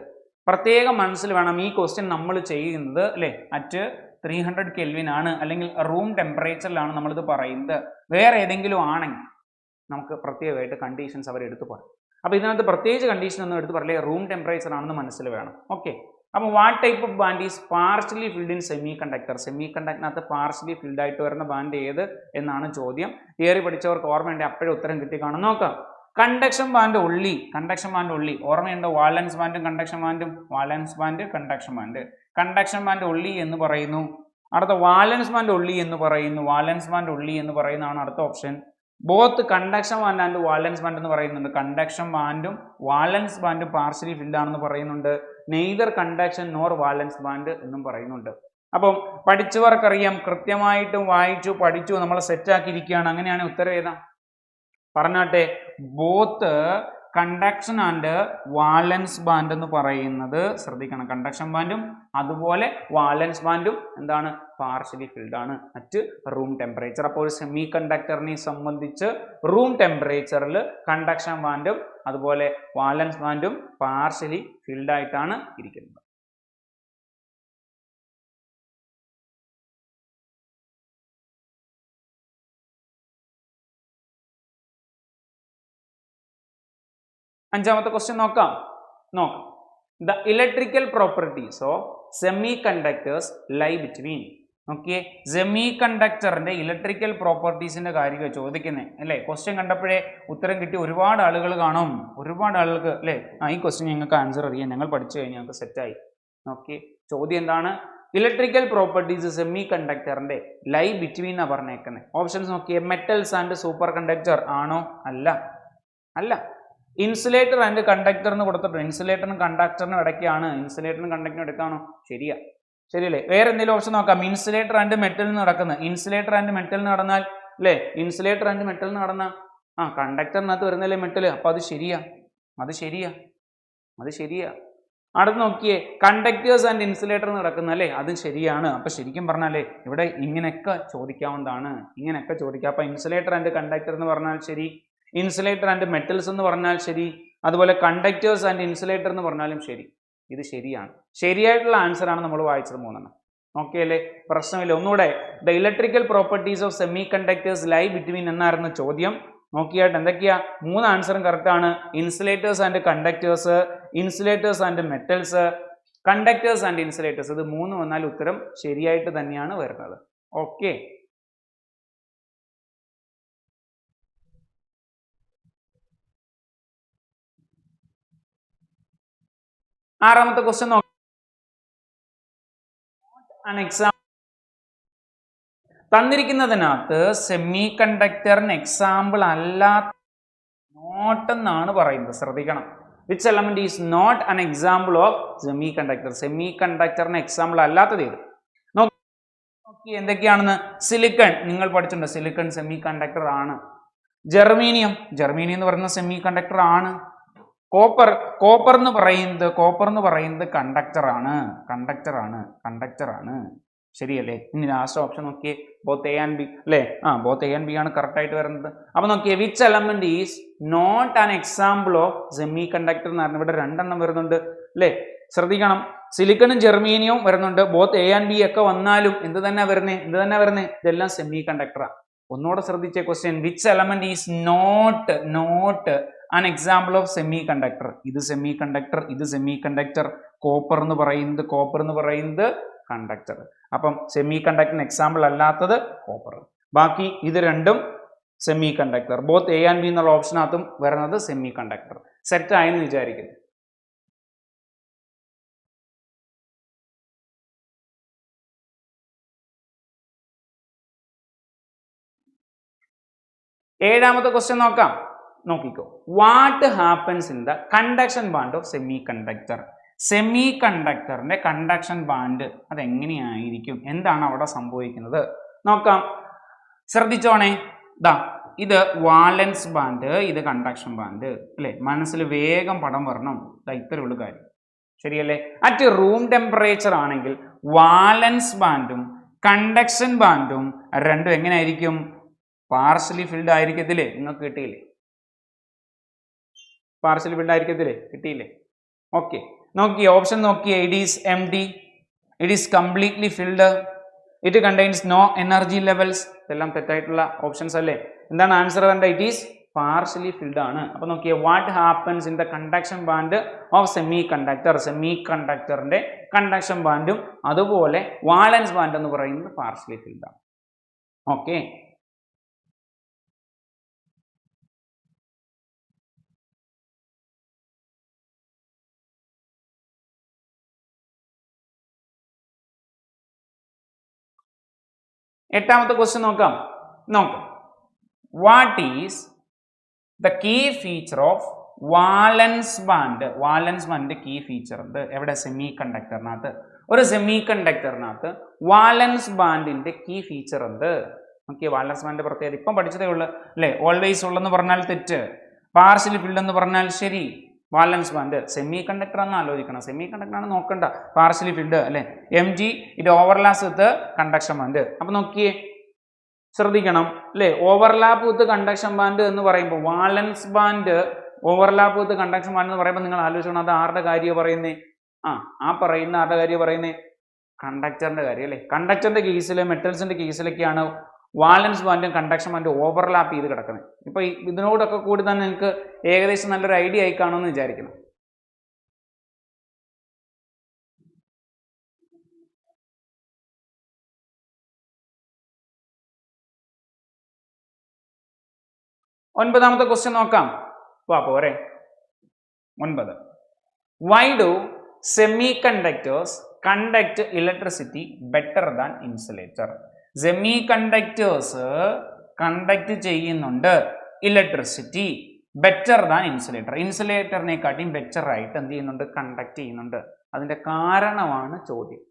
പ്രത്യേകം മനസ്സിൽ വേണം ഈ ക്വസ്റ്റ്യൻ നമ്മൾ ചെയ്യുന്നത് അല്ലേ അറ്റ് 300 കെൽവിൻ ആണ്, അല്ലെങ്കിൽ റൂം ടെമ്പറേച്ചറിലാണ് നമ്മളിത് പറയുന്നത്. വേറെ ഏതെങ്കിലും ആണെങ്കിൽ നമുക്ക് പ്രത്യേകമായിട്ട് കണ്ടീഷൻസ് അവർ എടുത്തു പറയും. അപ്പോൾ ഇതിനകത്ത് പ്രത്യേകിച്ച് കണ്ടീഷൻ ഒന്നും എടുത്ത് പറയില്ലേ, റൂം ടെമ്പറേച്ചർ ആണെന്ന് മനസ്സിൽ വേണം. ഓക്കെ, അപ്പോൾ what type of band is partially filled in semiconductor? സെമി കണ്ടക്ടറിനകത്ത് പാർഷ്യലി ഫിൽഡ് ആയിട്ട് വരുന്ന ബാൻഡ് ഏത് എന്നാണ് ചോദ്യം. തിയറി പഠിച്ചവർക്ക് ഓർമ്മയുണ്ട്, അപ്പോഴും ഉത്തരം കിട്ടി കാണും. നോക്കാം. കണ്ടക്ഷൻ ബാൻഡ് ഉള്ളി, കണ്ടക്ഷൻ ബാൻഡ് ഉള്ളി ഓർമ്മയുണ്ടോ? വാലൻസ് ബാൻഡും കണ്ടക്ഷൻ ബാൻഡും, valence band conduction band. Conduction band ഉള്ളി എന്ന് പറയുന്നു. അടുത്ത വാലൻസ് ബാൻഡ് ഉള്ളി എന്ന് പറയുന്നു. വാലൻസ് ബാൻഡ് ഉള്ളി എന്ന് പറയുന്നതാണ് അടുത്ത option. Both conduction band and valence band എന്ന് പറയുന്നുണ്ട്. കണ്ടക്ഷൻ ബാൻഡും വാലൻസ് ബാൻഡും പാർഷ്യലി ഫിൽഡ് ആണെന്ന് പറയുന്നുണ്ട്. നെയ്തർ കണ്ടക്ഷൻ നോർ വാലൻസ് ബാൻഡ് എന്നും പറയുന്നുണ്ട്. അപ്പം പഠിച്ചവർക്കറിയാം, കൃത്യമായിട്ടും വായിച്ചു പഠിച്ചു നമ്മൾ സെറ്റാക്കിയിരിക്കുകയാണ്. അങ്ങനെയാണ് ഉത്തരം ഏതാ പറഞ്ഞാട്ടെ? Both conduction and valence band എന്ന് പറയുന്നത് ശ്രദ്ധിക്കണം. കണ്ടക്ഷൻ ബാൻഡും അതുപോലെ വാലൻസ് ബാൻഡും എന്താണ്? പാർഷ്യലി ഫിൽഡ് ആണ് അറ്റ് റൂം ടെമ്പറേച്ചർ. അപ്പോൾ സെമി കണ്ടക്ടറിനെ സംബന്ധിച്ച് റൂം ടെമ്പറേച്ചറിൽ കണ്ടക്ഷൻ ബാൻഡും അതുപോലെ വാലൻസ് ബാൻഡും പാർഷ്യലി ഫിൽഡ് ആയിട്ടാണ് ഇരിക്കുന്നത്. അഞ്ചാമത്തെ ക്വസ്റ്റ്യൻ നോക്കാം. The electrical properties of semi conductors lie between. Okay, സെമി കണ്ടക്ടറിന്റെ ഇലക്ട്രിക്കൽ പ്രോപ്പർട്ടീസിന്റെ കാര്യം ചോദിക്കുന്നത് അല്ലേ. ക്വസ്റ്റ്യൻ കണ്ടപ്പോഴേ ഉത്തരം കിട്ടി ഒരുപാട് ആളുകൾ കാണും, ഒരുപാട് ആളുകൾക്ക് അല്ലേ ഈ ക്വസ്റ്റ്യൻ ഞങ്ങൾക്ക് ആൻസർ അറിയാം, ഞങ്ങൾ പഠിച്ചു കഴിഞ്ഞാൽ ഞങ്ങൾക്ക് സെറ്റായി. ഓക്കെ, ചോദ്യം എന്താണ്? ഇലക്ട്രിക്കൽ പ്രോപ്പർട്ടീസ് സെമി കണ്ടക്ടറിന്റെ ലൈ ബിറ്റ്വീൻ എന്നാണ് പറഞ്ഞേക്കുന്നത്. ഓപ്ഷൻസ് നോക്കിയേ. മെറ്റൽസ് ആൻഡ് സൂപ്പർ കണ്ടക്ടർ ആണോ? അല്ല, അല്ല. ഇൻസുലേറ്റർ ആൻഡ് കണ്ടക്ടർ എന്ന് കൊടുത്തിട്ടുണ്ട്. ഇൻസുലേറ്ററിനും കണ്ടക്ടറിനും ഇടയ്ക്കാണ്. ഇൻസുലേറ്ററിനും കണ്ടക്ടറിനും ഇടയ്ക്കാണോ? ശരിയാ, ശരിയല്ലേ? വേറെ എന്തെങ്കിലും ഓപ്ഷൻ നോക്കാം. ഇൻസുലേറ്റർ ആൻഡ് മെറ്റൽ എന്ന് നടക്കുന്നത്. ഇൻസുലേറ്റർ ആൻഡ് മെറ്റൽ എന്ന് നടന്നാൽ അല്ലേ, ഇൻസുലേറ്റർ ആൻഡ് മെറ്റൽ എന്ന് നടന്ന കണ്ടക്ടറിനകത്ത് വരുന്നല്ലേ മെറ്റൽ. അപ്പൊ അത് ശരിയാ, അത് ശരിയാ, അത് ശരിയാ. അടുത്ത് നോക്കിയേ, കണ്ടക്ടേഴ്സ് ആൻഡ് ഇൻസുലേറ്റർ എന്ന് നടക്കുന്ന അല്ലേ, അതും ശരിയാണ്. അപ്പൊ ശരിക്കും പറഞ്ഞാലേ ഇവിടെ ഇങ്ങനെയൊക്കെ ചോദിക്കാവുന്നതാണ്, ഇങ്ങനെയൊക്കെ ചോദിക്കാം. അപ്പൊ ഇൻസുലേറ്റർ ആൻഡ് കണ്ടക്ടർ എന്ന് പറഞ്ഞാൽ ശരി, ഇൻസുലേറ്റർ ആൻഡ് മെറ്റൽസ് എന്ന് പറഞ്ഞാൽ ശരി, അതുപോലെ കണ്ടക്ടേഴ്സ് ആൻഡ് ഇൻസുലേറ്റർ എന്ന് പറഞ്ഞാലും ശരി. ഇത് ശരിയാണ്, ശരിയായിട്ടുള്ള ആൻസർ ആണ് നമ്മൾ വായിച്ചത് മൂന്നെണ്ണം. ഓക്കെ അല്ലേ, പ്രശ്നമില്ല. ഒന്നുകൂടെ, the electrical properties of semi conductors lie between എന്നായിരുന്നു ചോദ്യം. നോക്കിയായിട്ട് എന്തൊക്കെയാ? മൂന്ന് ആൻസറും കറക്റ്റ് ആണ്. Insulators and conductors, insulators and metals, conductors and insulators. ഇത് മൂന്ന് വന്നാൽ ഉത്തരം ശരിയായിട്ട് തന്നെയാണ് വരുന്നത്. ഓക്കെ, ആറാമത്തെ ക്വസ്റ്റ്യൻ നോക്കാം. തന്നിരിക്കുന്നതിനകത്ത് സെമി കണ്ടക്ടറിന് എക്സാമ്പിൾ അല്ലാത്ത നോട്ട് എന്നാണ് പറയുന്നത്. ശ്രദ്ധിക്കണം. Which element is not an example of semi conductor? സെമി കണ്ടക്ടറിന് എക്സാമ്പിൾ അല്ലാത്തത് ഏത്? നോക്കി എന്തൊക്കെയാണെന്ന്. സിലിക്കൺ നിങ്ങൾ പഠിച്ചിട്ടുണ്ട്, സിലിക്കൺ സെമി കണ്ടക്ടർ ആണ്. ജെർമീനിയം, ജെർമീനിയം എന്ന് പറയുന്ന സെമി കണ്ടക്ടർ ആണ്. കോപ്പർ, കോപ്പർ എന്ന് പറയുന്നത് കണ്ടക്ടർ ആണ്, കണ്ടക്ടർ ആണ്, കണ്ടക്ടർ ആണ്. ശരിയല്ലേ? ഇനി ലാസ്റ്റ് ഓപ്ഷൻ നോക്കിയേ, ബോത്ത് എ ആൻഡ് ബി അല്ലേ. ബോത്ത് എ ആൻഡ് ബി ആണ് കറക്റ്റ് ആയിട്ട് വരുന്നത്. അപ്പൊ നോക്കിയേ, which element is not an example of semi conductor എന്ന് പറഞ്ഞാൽ ഇവിടെ രണ്ടെണ്ണം വരുന്നുണ്ട് അല്ലേ. ശ്രദ്ധിക്കണം, സിലിക്കണും ജെർമീനിയവും വരുന്നുണ്ട്. ബോത്ത് എ ആൻഡ് ബി ഒക്കെ വന്നാലും എന്ത് തന്നെ വരുന്നേ, ഇതെല്ലാം സെമി കണ്ടക്ടറാണ്. ഒന്നുകൂടെ ശ്രദ്ധിച്ചേ question. Which element is not an example of semi conductor? ഇത് സെമി കണ്ടക്ടർ, ഇത് സെമി കണ്ടക്ടർ. കോപ്പർ എന്ന് പറയുന്നത് കണ്ടക്ടർ. അപ്പം സെമി കണ്ടക്ടറിന് എക്സാമ്പിൾ അല്ലാത്തത് കോപ്പർ. ബാക്കി ഇത് രണ്ടും semi conductor. Both A and B എന്നുള്ള ഓപ്ഷനകത്തും വരുന്നത് സെമി കണ്ടക്ടർ. സെറ്റ് ആയെന്ന് വിചാരിക്കുന്നു. ഏഴാമത്തെ ക്വസ്റ്റ്യൻ നോക്കാം. നോക്കിക്കോ. What happens in the conduction band of semi conductor? സെമി കണ്ടക്ടറിന്റെ കണ്ടക്ഷൻ ബാൻഡ് അതെങ്ങനെയായിരിക്കും? എന്താണ് അവിടെ സംഭവിക്കുന്നത്? നോക്കാം, ശ്രദ്ധിച്ചോണേ. ഇത് വാലൻസ് ബാൻഡ്, ഇത് കണ്ടക്ഷൻ ബാൻഡ് അല്ലേ. മനസ്സിൽ വേഗം പടം വരണം. ഇത്രയുള്ള കാര്യം ശരിയല്ലേ. അറ്റ് റൂം ടെമ്പറേച്ചർ ആണെങ്കിൽ വാലൻസ് ബാൻഡും കണ്ടക്ഷൻ ബാൻഡും രണ്ടും എങ്ങനെയായിരിക്കും? പാർഷ്യലി ഫിൽഡ് ആയിരിക്കത്തില്ലേ? നിങ്ങൾക്ക് കിട്ടിയില്ലേ? പാർഷ്യലി ഫിൽഡ് ആയിരിക്കത്തില്ലേ? കിട്ടിയില്ലേ? ഓക്കെ, നോക്കിയേ ഓപ്ഷൻ നോക്കിയേ, it is empty, it is completely filled, it contains no energy levels. ഇതെല്ലാം തെറ്റായിട്ടുള്ള ഓപ്ഷൻസ് അല്ലേ? എന്താണ് ആൻസർ വേണ്ട? ഇറ്റ് ഈസ് പാർഷ്യലി ഫിൽഡ് ആണ്. അപ്പൊ നോക്കിയേ, what happens in the conduction band of semi conductor, സെമി കണ്ടക്ടറിന്റെ കണ്ടക്ഷൻ ബാൻഡും അതുപോലെ വാലൻസ് ബാൻഡ് എന്ന് പറയുന്നത് പാർഷ്യലി ഫിൽഡ് ആണ്. ഓക്കെ, എട്ടാമത്തെ ക്വസ്റ്റ്യൻ നോക്കാം. What is the key feature of valence band? Valence band key feature എന്ത്? എവിടെ? സെമി കണ്ടക്ടറിനകത്ത്. ഒരു സെമി കണ്ടക്ടറിനകത്ത് വാലൻസ് ബാൻഡിന്റെ കീ ഫീച്ചർ എന്ത്? ഓക്കെ, വാലൻസ് ബാൻഡ് പ്രത്യേകത ഇപ്പം പഠിച്ചതേ ഉള്ളൂ അല്ലേ? ഓൾവേസ് ഉള്ളെന്ന് പറഞ്ഞാൽ തെറ്റ്, പാർഷ്യലി ഫിൽഡ് എന്ന് പറഞ്ഞാൽ ശരി. വാലൻസ് ബാൻഡ് സെമി കണ്ടക്ടർ എന്ന് ആലോചിക്കണം, സെമി കണ്ടക്ടർ ആണ് നോക്കണ്ട, പാർഷ്യലി ഫിൽഡ് അല്ലേ? M G it overlaps with conduction band. അപ്പൊ നോക്കിയേ, ശ്രദ്ധിക്കണം അല്ലേ? ഓവർലാപ്പ് വിത്ത് കണ്ടക്ഷൻ ബാൻഡ് എന്ന് പറയുമ്പോൾ വാലൻസ് ബാൻഡ് ഓവർലാപ്പ് വിത്ത് കണ്ടക്ഷൻ ബാൻഡ് എന്ന് പറയുമ്പോൾ നിങ്ങൾ ആലോചിക്കണം, അത് ആരുടെ കാര്യം പറയുന്നേ? ആ പറയുന്ന ആരുടെ കാര്യം പറയുന്നേ? കണ്ടക്ടറിന്റെ കാര്യം അല്ലേ? കണ്ടക്ടറിന്റെ കേസിൽ, മെറ്റൽസിന്റെ കേസിലൊക്കെയാണ് വാലൻസ് ബാൻഡും കണ്ടക്ഷൻ ബാൻഡും ഓവർലാപ്പ് ചെയ്ത് കിടക്കുന്നത്. ഇപ്പൊ ഇതിനോടൊക്കെ കൂടി തന്നെ നിങ്ങൾക്ക് ഏകദേശം നല്ലൊരു ഐഡിയ ആയി കാണുമെന്ന് വിചാരിക്കണം. ഒൻപതാമത്തെ ക്വസ്റ്റ്യൻ നോക്കാം. പോരെ 9. Why do semiconductors conduct electricity better than insulator? Semiconductors conduct ചെയ്യുന്നുണ്ട് ഇലക്ട്രിസിറ്റി ബെറ്റർ ദാൻ ഇൻസുലേറ്റർ. ഇൻസുലേറ്ററിനെക്കാട്ടിയും ബെറ്റർ ആയിട്ട് എന്ത് ചെയ്യുന്നുണ്ട്? കണ്ടക്ട് ചെയ്യുന്നുണ്ട്. അതിന്റെ കാരണമാണ് ചോദ്യം.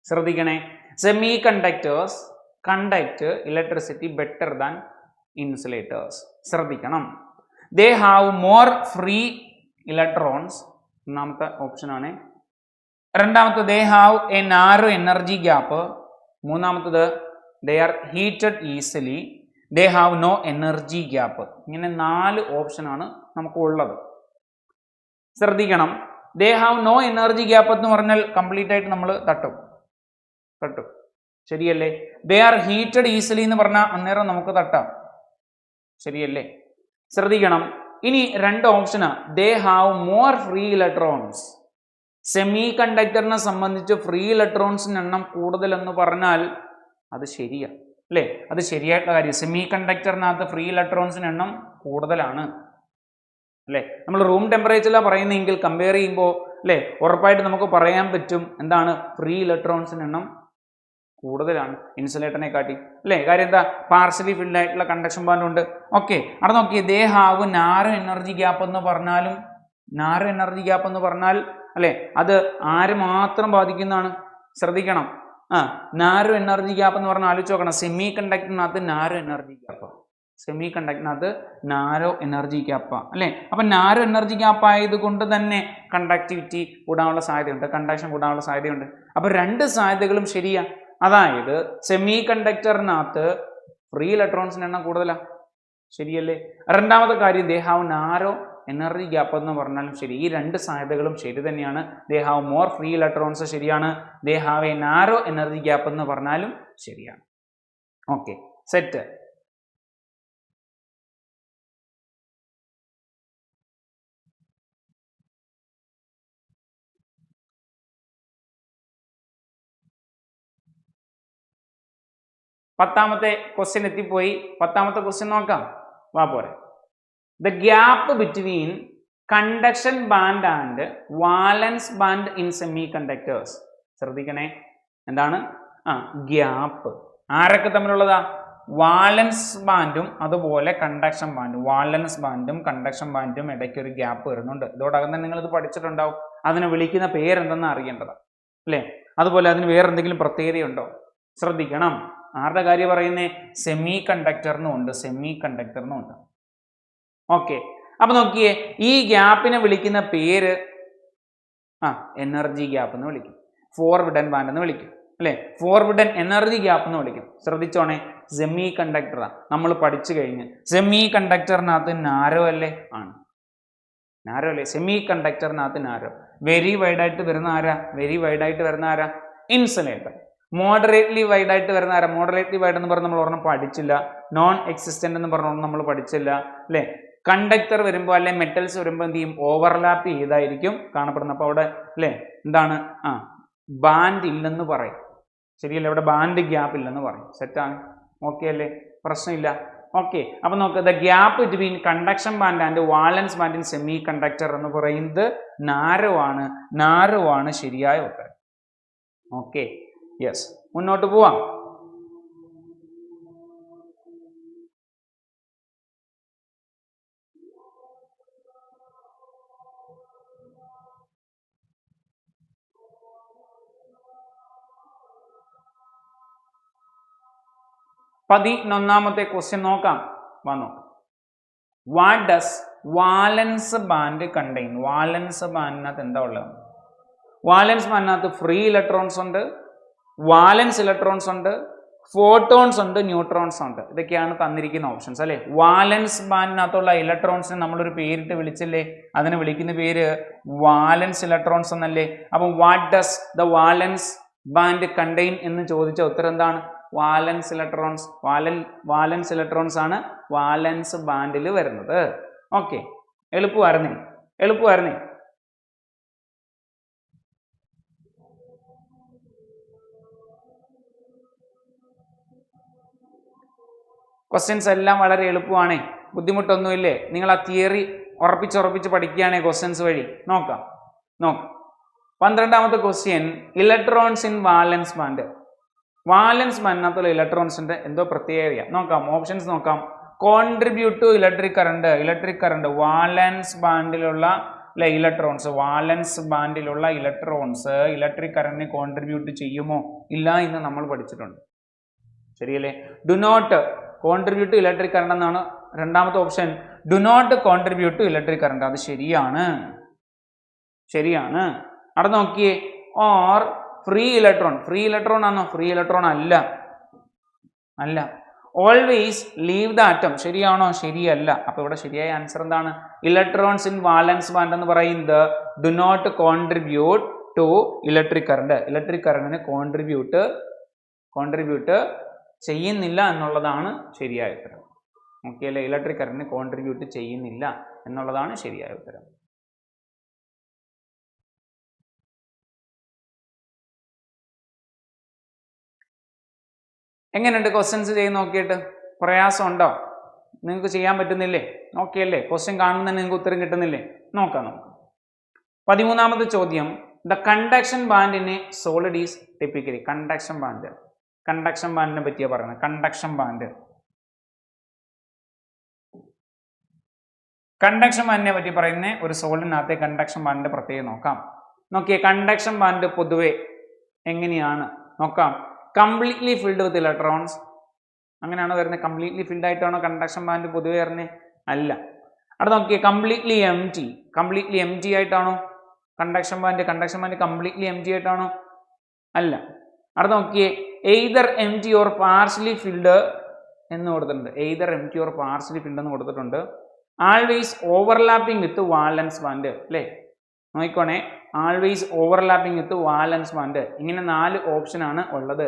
ശ്രദ്ധിക്കണേ, semiconductors conduct electricity better than insulators. ശ്രദ്ധിക്കണം, they have more free electrons. ഒന്നാമത്തെ ഓപ്ഷൻ ആണ്. രണ്ടാമത്തെ, they have a narrow energy gap. മൂന്നാമത്തത്, they are heated easily. They have no energy gap. ഇങ്ങനെ 4 ഓപ്ഷനാണ് നമുക്ക് ഉള്ളത്. ശ്രദ്ധിക്കണം, they have no energy gap എന്ന് പറഞ്ഞാൽ കംപ്ലീറ്റ് ആയിട്ട് നമ്മൾ തട്ടും. ശരിയല്ലേ? ദേ ആർ ഹീറ്റഡ് ഈസിലി എന്ന് പറഞ്ഞാൽ അന്നേരം നമുക്ക് തട്ടാം. ശരിയല്ലേ? ശ്രദ്ധിക്കണം, ഇനി 2 ഓപ്ഷനാ. They have more free electrons. സെമി കണ്ടക്ടറിനെ സംബന്ധിച്ച് ഫ്രീ ഇലക്ട്രോൺസിന്റെ എണ്ണം കൂടുതൽ എന്ന് പറഞ്ഞാൽ അത് ശരിയാ അല്ലേ? അത് ശരിയായിട്ടുള്ള കാര്യം. സെമി കണ്ടക്ടറിനകത്ത് ഫ്രീ ഇലക്ട്രോൺസിന്റെ എണ്ണം കൂടുതലാണ് അല്ലേ? നമ്മൾ റൂം ടെമ്പറേച്ചറിലാണ് പറയുന്നതെങ്കിൽ കമ്പയർ ചെയ്യുമ്പോൾ അല്ലേ, ഉറപ്പായിട്ട് നമുക്ക് പറയാൻ പറ്റും എന്താണ്? ഫ്രീ ഇലക്ട്രോൺസിന്റെ എണ്ണം കൂടുതലാണ് ഇൻസുലേറ്ററിനെ കാട്ടി അല്ലേ? കാര്യം എന്താ? പാർഷ്യലി ഫിൽഡ് ആയിട്ടുള്ള കണ്ടക്ഷൻ ബാൻഡ് ഉണ്ട്. ഓക്കെ, അവിടെ നോക്കിയേ, ദേ ഹാവ് നാരോ എനർജി ഗ്യാപ്പ് എന്ന് പറഞ്ഞാലും, നാരോ എനർജി ഗ്യാപ്പ് എന്ന് പറഞ്ഞാൽ അല്ലെ, അത് ആര് മാത്രം ബാധിക്കുന്നതാണ്? ശ്രദ്ധിക്കണം, നാരോ എനർജി ഗ്യാപ്പ് എന്ന് പറഞ്ഞാൽ ആലോചിച്ച് നോക്കണം. സെമി കണ്ടക്ടറിനകത്ത് നാരോ എനർജി ഗ്യാപ്പ്, സെമി കണ്ടക്ടറിനകത്ത് നാരോ എനർജി ഗ്യാപ്പാ അല്ലെ? അപ്പൊ നാരോ എനർജി ഗ്യാപ്പ് ആയതുകൊണ്ട് തന്നെ കണ്ടക്ടിവിറ്റി കൂടാനുള്ള സാധ്യതയുണ്ട്, കണ്ടക്ഷൻ കൂടാനുള്ള സാധ്യതയുണ്ട്. അപ്പൊ 2 സാധ്യതകളും ശരിയാ. അതായത് സെമി കണ്ടക്ടറിനകത്ത് ഫ്രീ ഇലക്ട്രോൺസിന്റെ എണ്ണം കൂടുതലാ. ശരിയല്ലേ? രണ്ടാമത്തെ കാര്യം, they have narrow energy gap എന്ന് പറഞ്ഞാലും ശരി. ഈ 2 സാധ്യതകളും ശരി തന്നെയാണ്. They have more free electrons ശരിയാണ്. They have a narrow energy gap എന്ന് പറഞ്ഞാലും ശരിയാണ്. Okay, set. പത്താമത്തെ ക്വസ്റ്റ്യൻ എത്തിപ്പോയി. 10ാമത്തെ ക്വസ്റ്റ്യൻ നോക്കാം. പോരെ. The gap between conduction band and valence band in semiconductors. ശ്രദ്ധിക്കണേ, എന്താണ്? ഗ്യാപ്പ് ആരൊക്കെ തമ്മിലുള്ളതാ? വാലൻസ് ബാൻഡും അതുപോലെ കണ്ടക്ഷൻ ബാൻഡും. വാലൻസ് ബാൻഡും കണ്ടക്ഷൻ ബാൻഡും ഇടയ്ക്ക് ഒരു ഗ്യാപ്പ് വരുന്നുണ്ട്. ഇതോടകം തന്നെ നിങ്ങൾ ഇത് പഠിച്ചിട്ടുണ്ടാവും. അതിനെ വിളിക്കുന്ന പേരെന്തെന്ന് അറിയേണ്ടതാണ് അല്ലേ? അതുപോലെ അതിന് വേറെ എന്തെങ്കിലും പ്രത്യേകതയുണ്ടോ? ശ്രദ്ധിക്കണം, ആരുടെ കാര്യം പറയുന്നേ? സെമി കണ്ടക്ടറിനും ഉണ്ട്, സെമി കണ്ടക്ടറിനും ഉണ്ട്. ഓക്കെ, അപ്പൊ നോക്കിയേ, ഈ ഗ്യാപ്പിനെ വിളിക്കുന്ന പേര് എനർജി ഗ്യാപ്പ് എന്ന് വിളിക്കും, ഫോർവിഡൻ ബാൻഡ് എന്ന് വിളിക്കും അല്ലെ? ഫോർവിഡൻ എനർജി ഗ്യാപ്പ് എന്ന് വിളിക്കും. ശ്രദ്ധിച്ചോണേ, സെമി കണ്ടക്ടറാ നമ്മൾ പഠിച്ചു കഴിഞ്ഞ്. സെമി കണ്ടക്ടറിനകത്ത് നാരോ അല്ലേ? ആണ്, നാരോ അല്ലേ? സെമി കണ്ടക്ടറിനകത്ത് നാരോ. വെരി വൈഡ് ആയിട്ട് വരുന്ന ആരാ? വെരി വൈഡ് ആയിട്ട് വരുന്ന ആരാ? ഇൻസുലേറ്റർ. മോഡറേറ്റ്ലി വൈഡ് ആയിട്ട് വരുന്ന ആരാ? മോഡറേറ്റ്ലി വൈഡ് എന്ന് പറഞ്ഞ് നമ്മൾ ഒരെണ്ണം പഠിച്ചില്ല. നോൺ എക്സിസ്റ്റന്റ് എന്ന് പറഞ്ഞ നമ്മൾ പഠിച്ചില്ല അല്ലെ. കണ്ടക്ടർ വരുമ്പോൾ അല്ലെ മെറ്റൽസ് വരുമ്പോൾ എന്ത് ചെയ്യും? ഓവർലാപ്പ് ചെയ്തായിരിക്കും കാണപ്പെടുന്നത്. അപ്പൊ അവിടെ അല്ലെ എന്താണ്? ബാൻഡ് ഇല്ലെന്ന് പറയും. ശരിയല്ലേ? അവിടെ ബാൻഡ് ഗ്യാപ്പ് ഇല്ലെന്ന് പറയും. സെറ്റാണ്. ഓക്കെ അല്ലേ? പ്രശ്നമില്ല. ഓക്കെ. അപ്പൊ നോക്ക്, the gap between conduction band and valence band in semi conductor എന്ന് പറയുന്നത് നാരോ ആണ്. നാരോ ആണ് ശരിയായ ഉത്തരം. ഓക്കെ, യെസ്, മുന്നോട്ട് പോവാം. പതിനൊന്നാമത്തെ ക്വസ്റ്റ്യൻ നോക്കാം. വന്നു. What does valence band contain? Valence ബാൻഡിനകത്ത് എന്താ ഉള്ളത്? വാലൻസ് ബാൻഡിനകത്ത് ഫ്രീ ഇലക്ട്രോൺസ് ഉണ്ട്, വാലൻസ് ഇലക്ട്രോൺസ് ഉണ്ട്, ഫോട്ടോൺസ് ഉണ്ട്, ന്യൂട്രോൺസ് ഉണ്ട്. ഇതൊക്കെയാണ് തന്നിരിക്കുന്ന ഓപ്ഷൻസ് അല്ലെ. വാലൻസ് ബാൻഡിനകത്തുള്ള ഇലക്ട്രോൺസിനെ നമ്മളൊരു പേരിട്ട് വിളിച്ചില്ലേ? അതിനെ വിളിക്കുന്ന പേര് വാലൻസ് ഇലക്ട്രോൺസ് എന്നല്ലേ. അപ്പം what does the valence band contain എന്ന് ചോദിച്ച ഉത്തരം എന്താണ്? വാലൻസ് ഇലക്ട്രോൺസ്. വാലൻസ് ഇലക്ട്രോൺസ് ആണ് വാലൻസ് ബാൻഡിൽ വരുന്നത്. ഓക്കെ, എളുപ്പമായിരുന്നേ? എളുപ്പമായിരുന്നേ? ക്വസ്റ്റ്യൻസ് എല്ലാം വളരെ എളുപ്പമാണേ, ബുദ്ധിമുട്ടൊന്നുമില്ലേ? നിങ്ങൾ ആ തിയറി ഉറപ്പിച്ച് പഠിക്കുകയാണേ ക്വസ്റ്റ്യൻസ് വഴി. നോക്കാം. 12ാമത്തെ question, electrons in valence band. Valence ബാൻഡിനകത്തുള്ള ഇലക്ട്രോൺസിന്റെ എന്തോ പ്രത്യേകത നോക്കാം. ഓപ്ഷൻസ് നോക്കാം. Contribute to electric current. Electric current valence ബാൻഡിലുള്ള ഇലക്ട്രോൺസ്, വാലൻസ് ബാൻഡിലുള്ള ഇലക്ട്രോൺസ് ഇലക്ട്രിക് കറണ്ടിനെ കോൺട്രിബ്യൂട്ട് ചെയ്യുമോ? ഇല്ല എന്ന് നമ്മൾ പഠിച്ചിട്ടുണ്ട്. ശരിയല്ലേ? Do not contribute to electric current എന്നാണ് രണ്ടാമത്തെ option. Do not contribute to electric current. അത് ശരിയാണ്. ശരിയാണ്. അവിടെ നോക്കിയേ. Or free electron. Free electron ആണോ? ഫ്രീ ഇലക്ട്രോൺ അല്ല. അല്ല. Always leave the atom. ശരിയാണോ? ശരിയല്ല. അപ്പൊ ഇവിടെ ശരിയായ ആൻസർ എന്താണ്? ഇലക്ട്രോൺസ് ഇൻ വാലൻസ് ബാൻഡ് എന്ന് പറയുന്നത് do not contribute to electric current. Electric കറണ്ടിന് കോൺട്രിബ്യൂട്ട് ചെയ്യുന്നില്ല എന്നുള്ളതാണ് ശരിയായ ഉത്തരം. ഓക്കെ അല്ലേ? ഇലക്ട്രിക് കറണ്ടിന് കോൺട്രിബ്യൂട്ട് ചെയ്യുന്നില്ല എന്നുള്ളതാണ് ശരിയായ ഉത്തരം. എങ്ങനെയുണ്ട് ക്വസ്റ്റ്യൻസ് ചെയ്ത് നോക്കിയിട്ട്? പ്രയാസം ഉണ്ടോ? നിങ്ങൾക്ക് ചെയ്യാൻ പറ്റുന്നില്ലേ? ഓക്കെ അല്ലേ? ക്വസ്റ്റ്യൻ കാണുമ്പോൾ തന്നെ നിങ്ങൾക്ക് ഉത്തരം കിട്ടുന്നില്ലേ? നോക്കാം. 13ാമത്തെ ചോദ്യം, the conduction band in a solid is typically. Conduction ബാൻഡിനെ പറ്റിയാ പറയുന്നത്. കണ്ടക്ഷൻ ബാൻഡിനെ പറ്റി പറയുന്ന ഒരു സോളിഡിനകത്തെ കണ്ടക്ഷൻ ബാൻഡിന്റെ പ്രത്യേകം നോക്കാം. നോക്കിയേ, കണ്ടക്ഷൻ ബാൻഡ് പൊതുവെ എങ്ങനെയാണ് നോക്കാം. Completely filled with electrons. അങ്ങനെയാണോ വരുന്നത്? കംപ്ലീറ്റ്ലി ഫിൽഡ് ആയിട്ടാണോ കണ്ടക്ഷൻ ബാൻഡ് പൊതുവെ വരുന്നത്? അല്ല. അവിടെ നോക്കിയേ, കംപ്ലീറ്റ്ലി എം ടി ആയിട്ടാണോ conduction band completely M T ആയിട്ടാണോ? അല്ല. അവിടെ നോക്കിയേ, either M T or partially filled എന്ന് കൊടുത്തിട്ടുണ്ട്. Either M T or partially filled എന്ന് കൊടുത്തിട്ടുണ്ട്. ആൾവേസ് ഓവർലാപ്പിംഗ് വിത്ത് വാലൻസ് ബാൻഡ് അല്ലേ? നോക്കിക്കോണേ, ആൾവേസ് ഓവർലാപ്പിംഗ് വിത്ത് വാലൻസ് ബാൻഡ്. ഇങ്ങനെ 4 ഓപ്ഷൻ ആണ് ഉള്ളത്.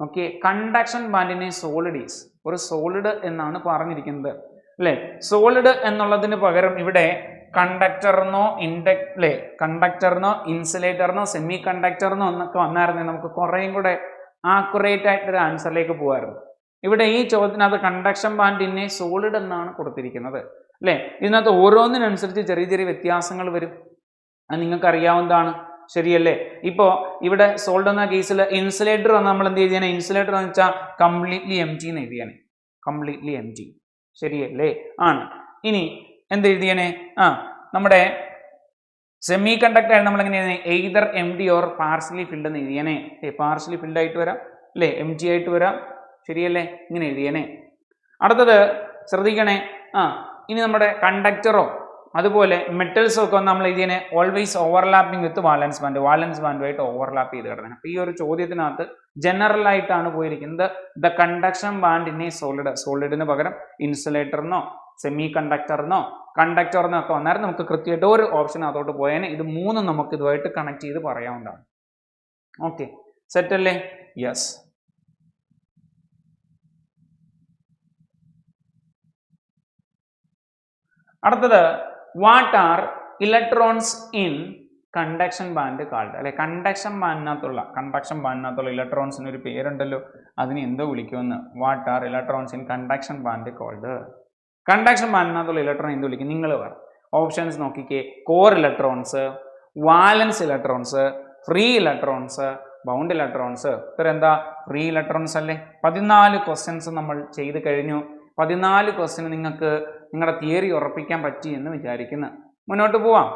ഓക്കെ, കണ്ടക്ഷൻ ബാൻഡിനെ സോളിഡീസ്, ഒരു സോളിഡ് എന്നാണ് പറഞ്ഞിരിക്കുന്നത് അല്ലെ. സോളിഡ് എന്നുള്ളതിന് പകരം ഇവിടെ കണ്ടക്ടറിനോ ഇൻസുലേറ്ററിനോ സെമി കണ്ടക്ടറിനോ എന്നൊക്കെ വന്നായിരുന്നെങ്കിൽ നമുക്ക് കുറേയും കൂടെ ആക്യുറേറ്റ് ആയിട്ടൊരു ആൻസറിലേക്ക് പോകുമായിരുന്നു. ഇവിടെ ഈ ചോദ്യത്തിനകത്ത് കണ്ടക്ഷൻ ബാൻഡിനെ സോളിഡ് എന്നാണ് കൊടുത്തിരിക്കുന്നത് അല്ലെ. ഇതിനകത്ത് ഓരോന്നിനനുസരിച്ച് ചെറിയ ചെറിയ വ്യത്യാസങ്ങൾ വരും. അത് നിങ്ങൾക്ക് അറിയാവുന്നതാണ്. ശരിയല്ലേ? ഇപ്പോൾ ഇവിടെ സോൾഡ് എന്ന കേസിൽ ഇൻസുലേറ്റർ നമ്മൾ എന്ത് ചെയ്യാണ്? ഇൻസുലേറ്റർ എന്ന് വെച്ചാൽ കംപ്ലീറ്റ്ലി എം ടി എന്ന് എഴുതിയാണ്. Completely M T. ശരിയല്ലേ? ആണ്. ഇനി എന്ത് എഴുതിയാനെ? നമ്മുടെ സെമി കണ്ടക്ടർ ആയിട്ട് നമ്മൾ എങ്ങനെ either M T or partially filled എന്ന് എഴുതിയാനെ. പാർഷ്യലി ഫിൽഡ് ആയിട്ട് വരാം അല്ലേ, എം ടി ആയിട്ട് വരാം. ശരിയല്ലേ? ഇങ്ങനെ എഴുതിയാനെ. അടുത്തത് ശ്രദ്ധിക്കണേ. ഇനി നമ്മുടെ കണ്ടക്ടറോ അതുപോലെ മെറ്റൽസോ ഒക്കെ നമ്മൾ എഴുതിയതിനെ ഓൾവേസ് ഓവർലാപ്പിംഗ് വിത്ത് വാലൻസ് ബാൻഡുമായിട്ട് ഓവർലാപ്പ് ചെയ്ത് കിടക്കണം. അപ്പോൾ ഈ ഒരു ചോദ്യത്തിനകത്ത് ജനറൽ ആയിട്ടാണ് പോയിരിക്കുന്നത്. The conduction band in a സോളിഡിന് പകരം ഇൻസുലേറ്ററിനോ സെമി കണ്ടക്ടർ എന്നോ കണ്ടക്ടർ എന്നൊക്കെ വന്നാൽ നമുക്ക് കൃത്യമായിട്ട് ഒരു ഓപ്ഷൻ അതോട്ട് പോയേനെ. ഇത് മൂന്നും നമുക്ക് ഇതുമായിട്ട് കണക്ട് ചെയ്ത് പറയാവുന്നതാണ്. ഓക്കെ, സെറ്റ് അല്ലേ? യെസ്. അടുത്തത്, what are electrons in conduction band called? അല്ലെ, കണ്ടക്ഷൻ ബാൻഡിനകത്തുള്ള ഇലക്ട്രോൺസിന് ഒരു പേരുണ്ടല്ലോ, അതിന് എന്തോ വിളിക്കുമെന്ന്. What are electrons in conduction band called? Conduction ബാൻഡിനകത്തുള്ള ഇലക്ട്രോൺ എന്ത് വിളിക്കും? നിങ്ങൾ പറ. ഓപ്ഷൻസ് നോക്കിക്കേ. Core electrons, valence electrons, free electrons, bound electrons. ഇത്ര എന്താ? ഫ്രീ ഇലക്ട്രോൺസ് അല്ലേ? 14 ക്വസ്റ്റ്യൻസ് നമ്മൾ ചെയ്ത് കഴിഞ്ഞു. 14 ക്വസ്റ്റ്യൻ നിങ്ങൾക്ക് നിങ്ങളുടെ തിയറി ഉറപ്പിക്കാൻ പറ്റി എന്ന് വിചാരിക്കുന്നു. മുന്നോട്ട് പോവാം.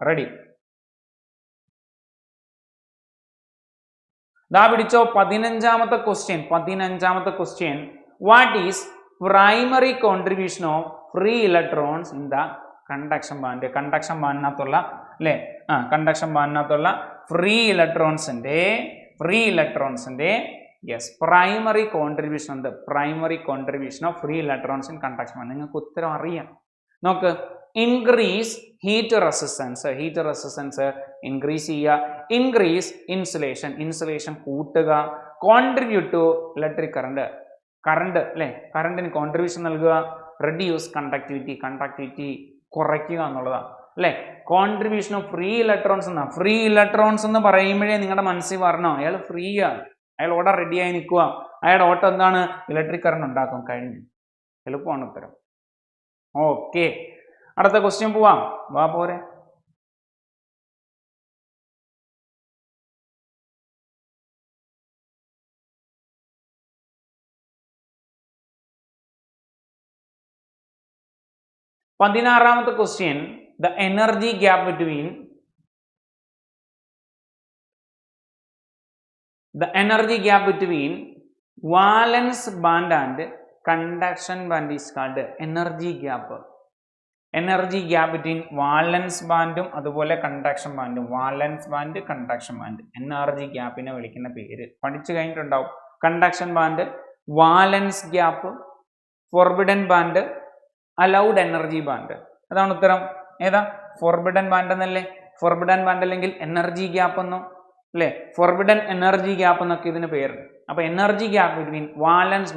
റെഡി? ദാ പിടിച്ചോ 15ാമത്തെ question. What is primary contribution of free electrons in the conduction band? Conduction ബാൻഡിനകത്തുള്ള അല്ലെ, കണ്ടക്ഷൻ ബാൻഡിനകത്തുള്ള ഫ്രീ ഇലക്ട്രോൺസിന്റെ യെസ് പ്രൈമറി കോൺട്രിബ്യൂഷൻ ഉണ്ട്. Primary contribution of free electrons in conduction band. നിങ്ങൾക്ക് ഉത്തരം അറിയാം. നോക്ക്, ഇൻക്രീസ് ഹീറ്റ് റെസിസ്റ്റൻസ് ഇൻക്രീസ് ചെയ്യുക, ഇൻക്രീസ് ഇൻസുലേഷൻ കൂട്ടുക, കോൺട്രിബ്യൂട്ട് ടു ഇലക്ട്രിക് കറണ്ട് അല്ലെ, കറണ്ടിന് കോൺട്രിബ്യൂഷൻ നൽകുക, റെഡ്യൂസ് കണ്ടക്ടിവിറ്റി കുറയ്ക്കുക എന്നുള്ളതാണ് അല്ലെ. കോൺട്രിബ്യൂഷൻ ഓഫ് ഫ്രീ ഇലക്ട്രോൺസ് എന്ന് പറയുമ്പോഴേ നിങ്ങളുടെ മനസ്സിൽ പറഞ്ഞോ, അയാൾ ഫ്രീ ആണ്, അയാൾ ഓടാൻ റെഡിയായി നിൽക്കുക, അയാളുടെ ഓട്ടം എന്താണ്? ഇലക്ട്രിക് കറണ്ട് ഉണ്ടാക്കും. കഴിഞ്ഞു. എളുപ്പമാണ് ഉത്തരം. ഓക്കെ, അടുത്ത ക്വസ്റ്റ്യൻ പോവാം. വാ പോരെ. പതിനാറാമത്തെ question, the energy gap between valence band and conduction band is called. Energy gap between valence ബാൻഡും അതുപോലെ കണ്ടക്ഷൻ ബാൻഡും. എനർജി ഗ്യാപ്പിനെ വിളിക്കുന്ന പേര് പഠിച്ചു കഴിഞ്ഞിട്ടുണ്ടാവും. Conduction band, valence gap, forbidden band, allowed energy band. അതാണ് ഉത്തരം. ഏതാ? ഫോർബിഡൻ ബാൻഡ് എന്നല്ലേ? ഫോർബിഡൻ ബാൻഡ് അല്ലെങ്കിൽ എനർജി ഗ്യാപ്പ് എന്നോ അല്ലെ, ഫോർബിഡൻ എനർജി ഗ്യാപ്പ് എന്നൊക്കെ ഇതിന് പേരുണ്ട്. അപ്പൊ എനർജി ഗ്യാപ്പ് ബിറ്റ്വീൻ വാലൻസ്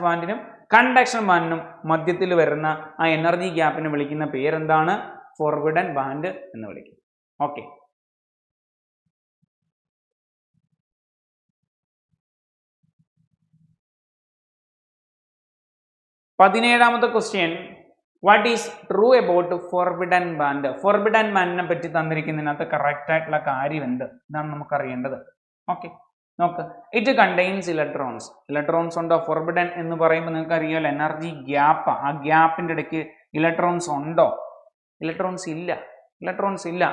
ബാൻഡിനും കണ്ടക്ഷൻ ബാൻഡിനും മധ്യത്തിൽ വരുന്ന ആ എനർജി ഗ്യാപ്പിനെ വിളിക്കുന്ന പേരെന്താണ്? ഫോർബിഡൻ ബാൻഡ് എന്ന് വിളിക്കും. ഓക്കെ, പതിനേഴാമത്തെ question, what is true about forbidden band? Forbidden ബാൻഡിനെ പറ്റി തന്നിരിക്കുന്നതിനകത്ത് കറക്റ്റ് ആയിട്ടുള്ള കാര്യം എന്ത്? ഇതാണ് നമുക്ക് അറിയേണ്ടത്. ഓക്കെ, നോക്ക്. ഇറ്റ് കണ്ടെയ്ൻസ് ഇലക്ട്രോൺസ് ഉണ്ടോ? ഫോർബിഡൻ എന്ന് പറയുമ്പോൾ നിങ്ങൾക്ക് അറിയാമല്ലോ, എനർജി ഗ്യാപ്പ്. ആ ഗ്യാപ്പിന്റെ ഇടയ്ക്ക് ഇലക്ട്രോൺസ് ഉണ്ടോ? ഇലക്ട്രോൺസ് ഇല്ല.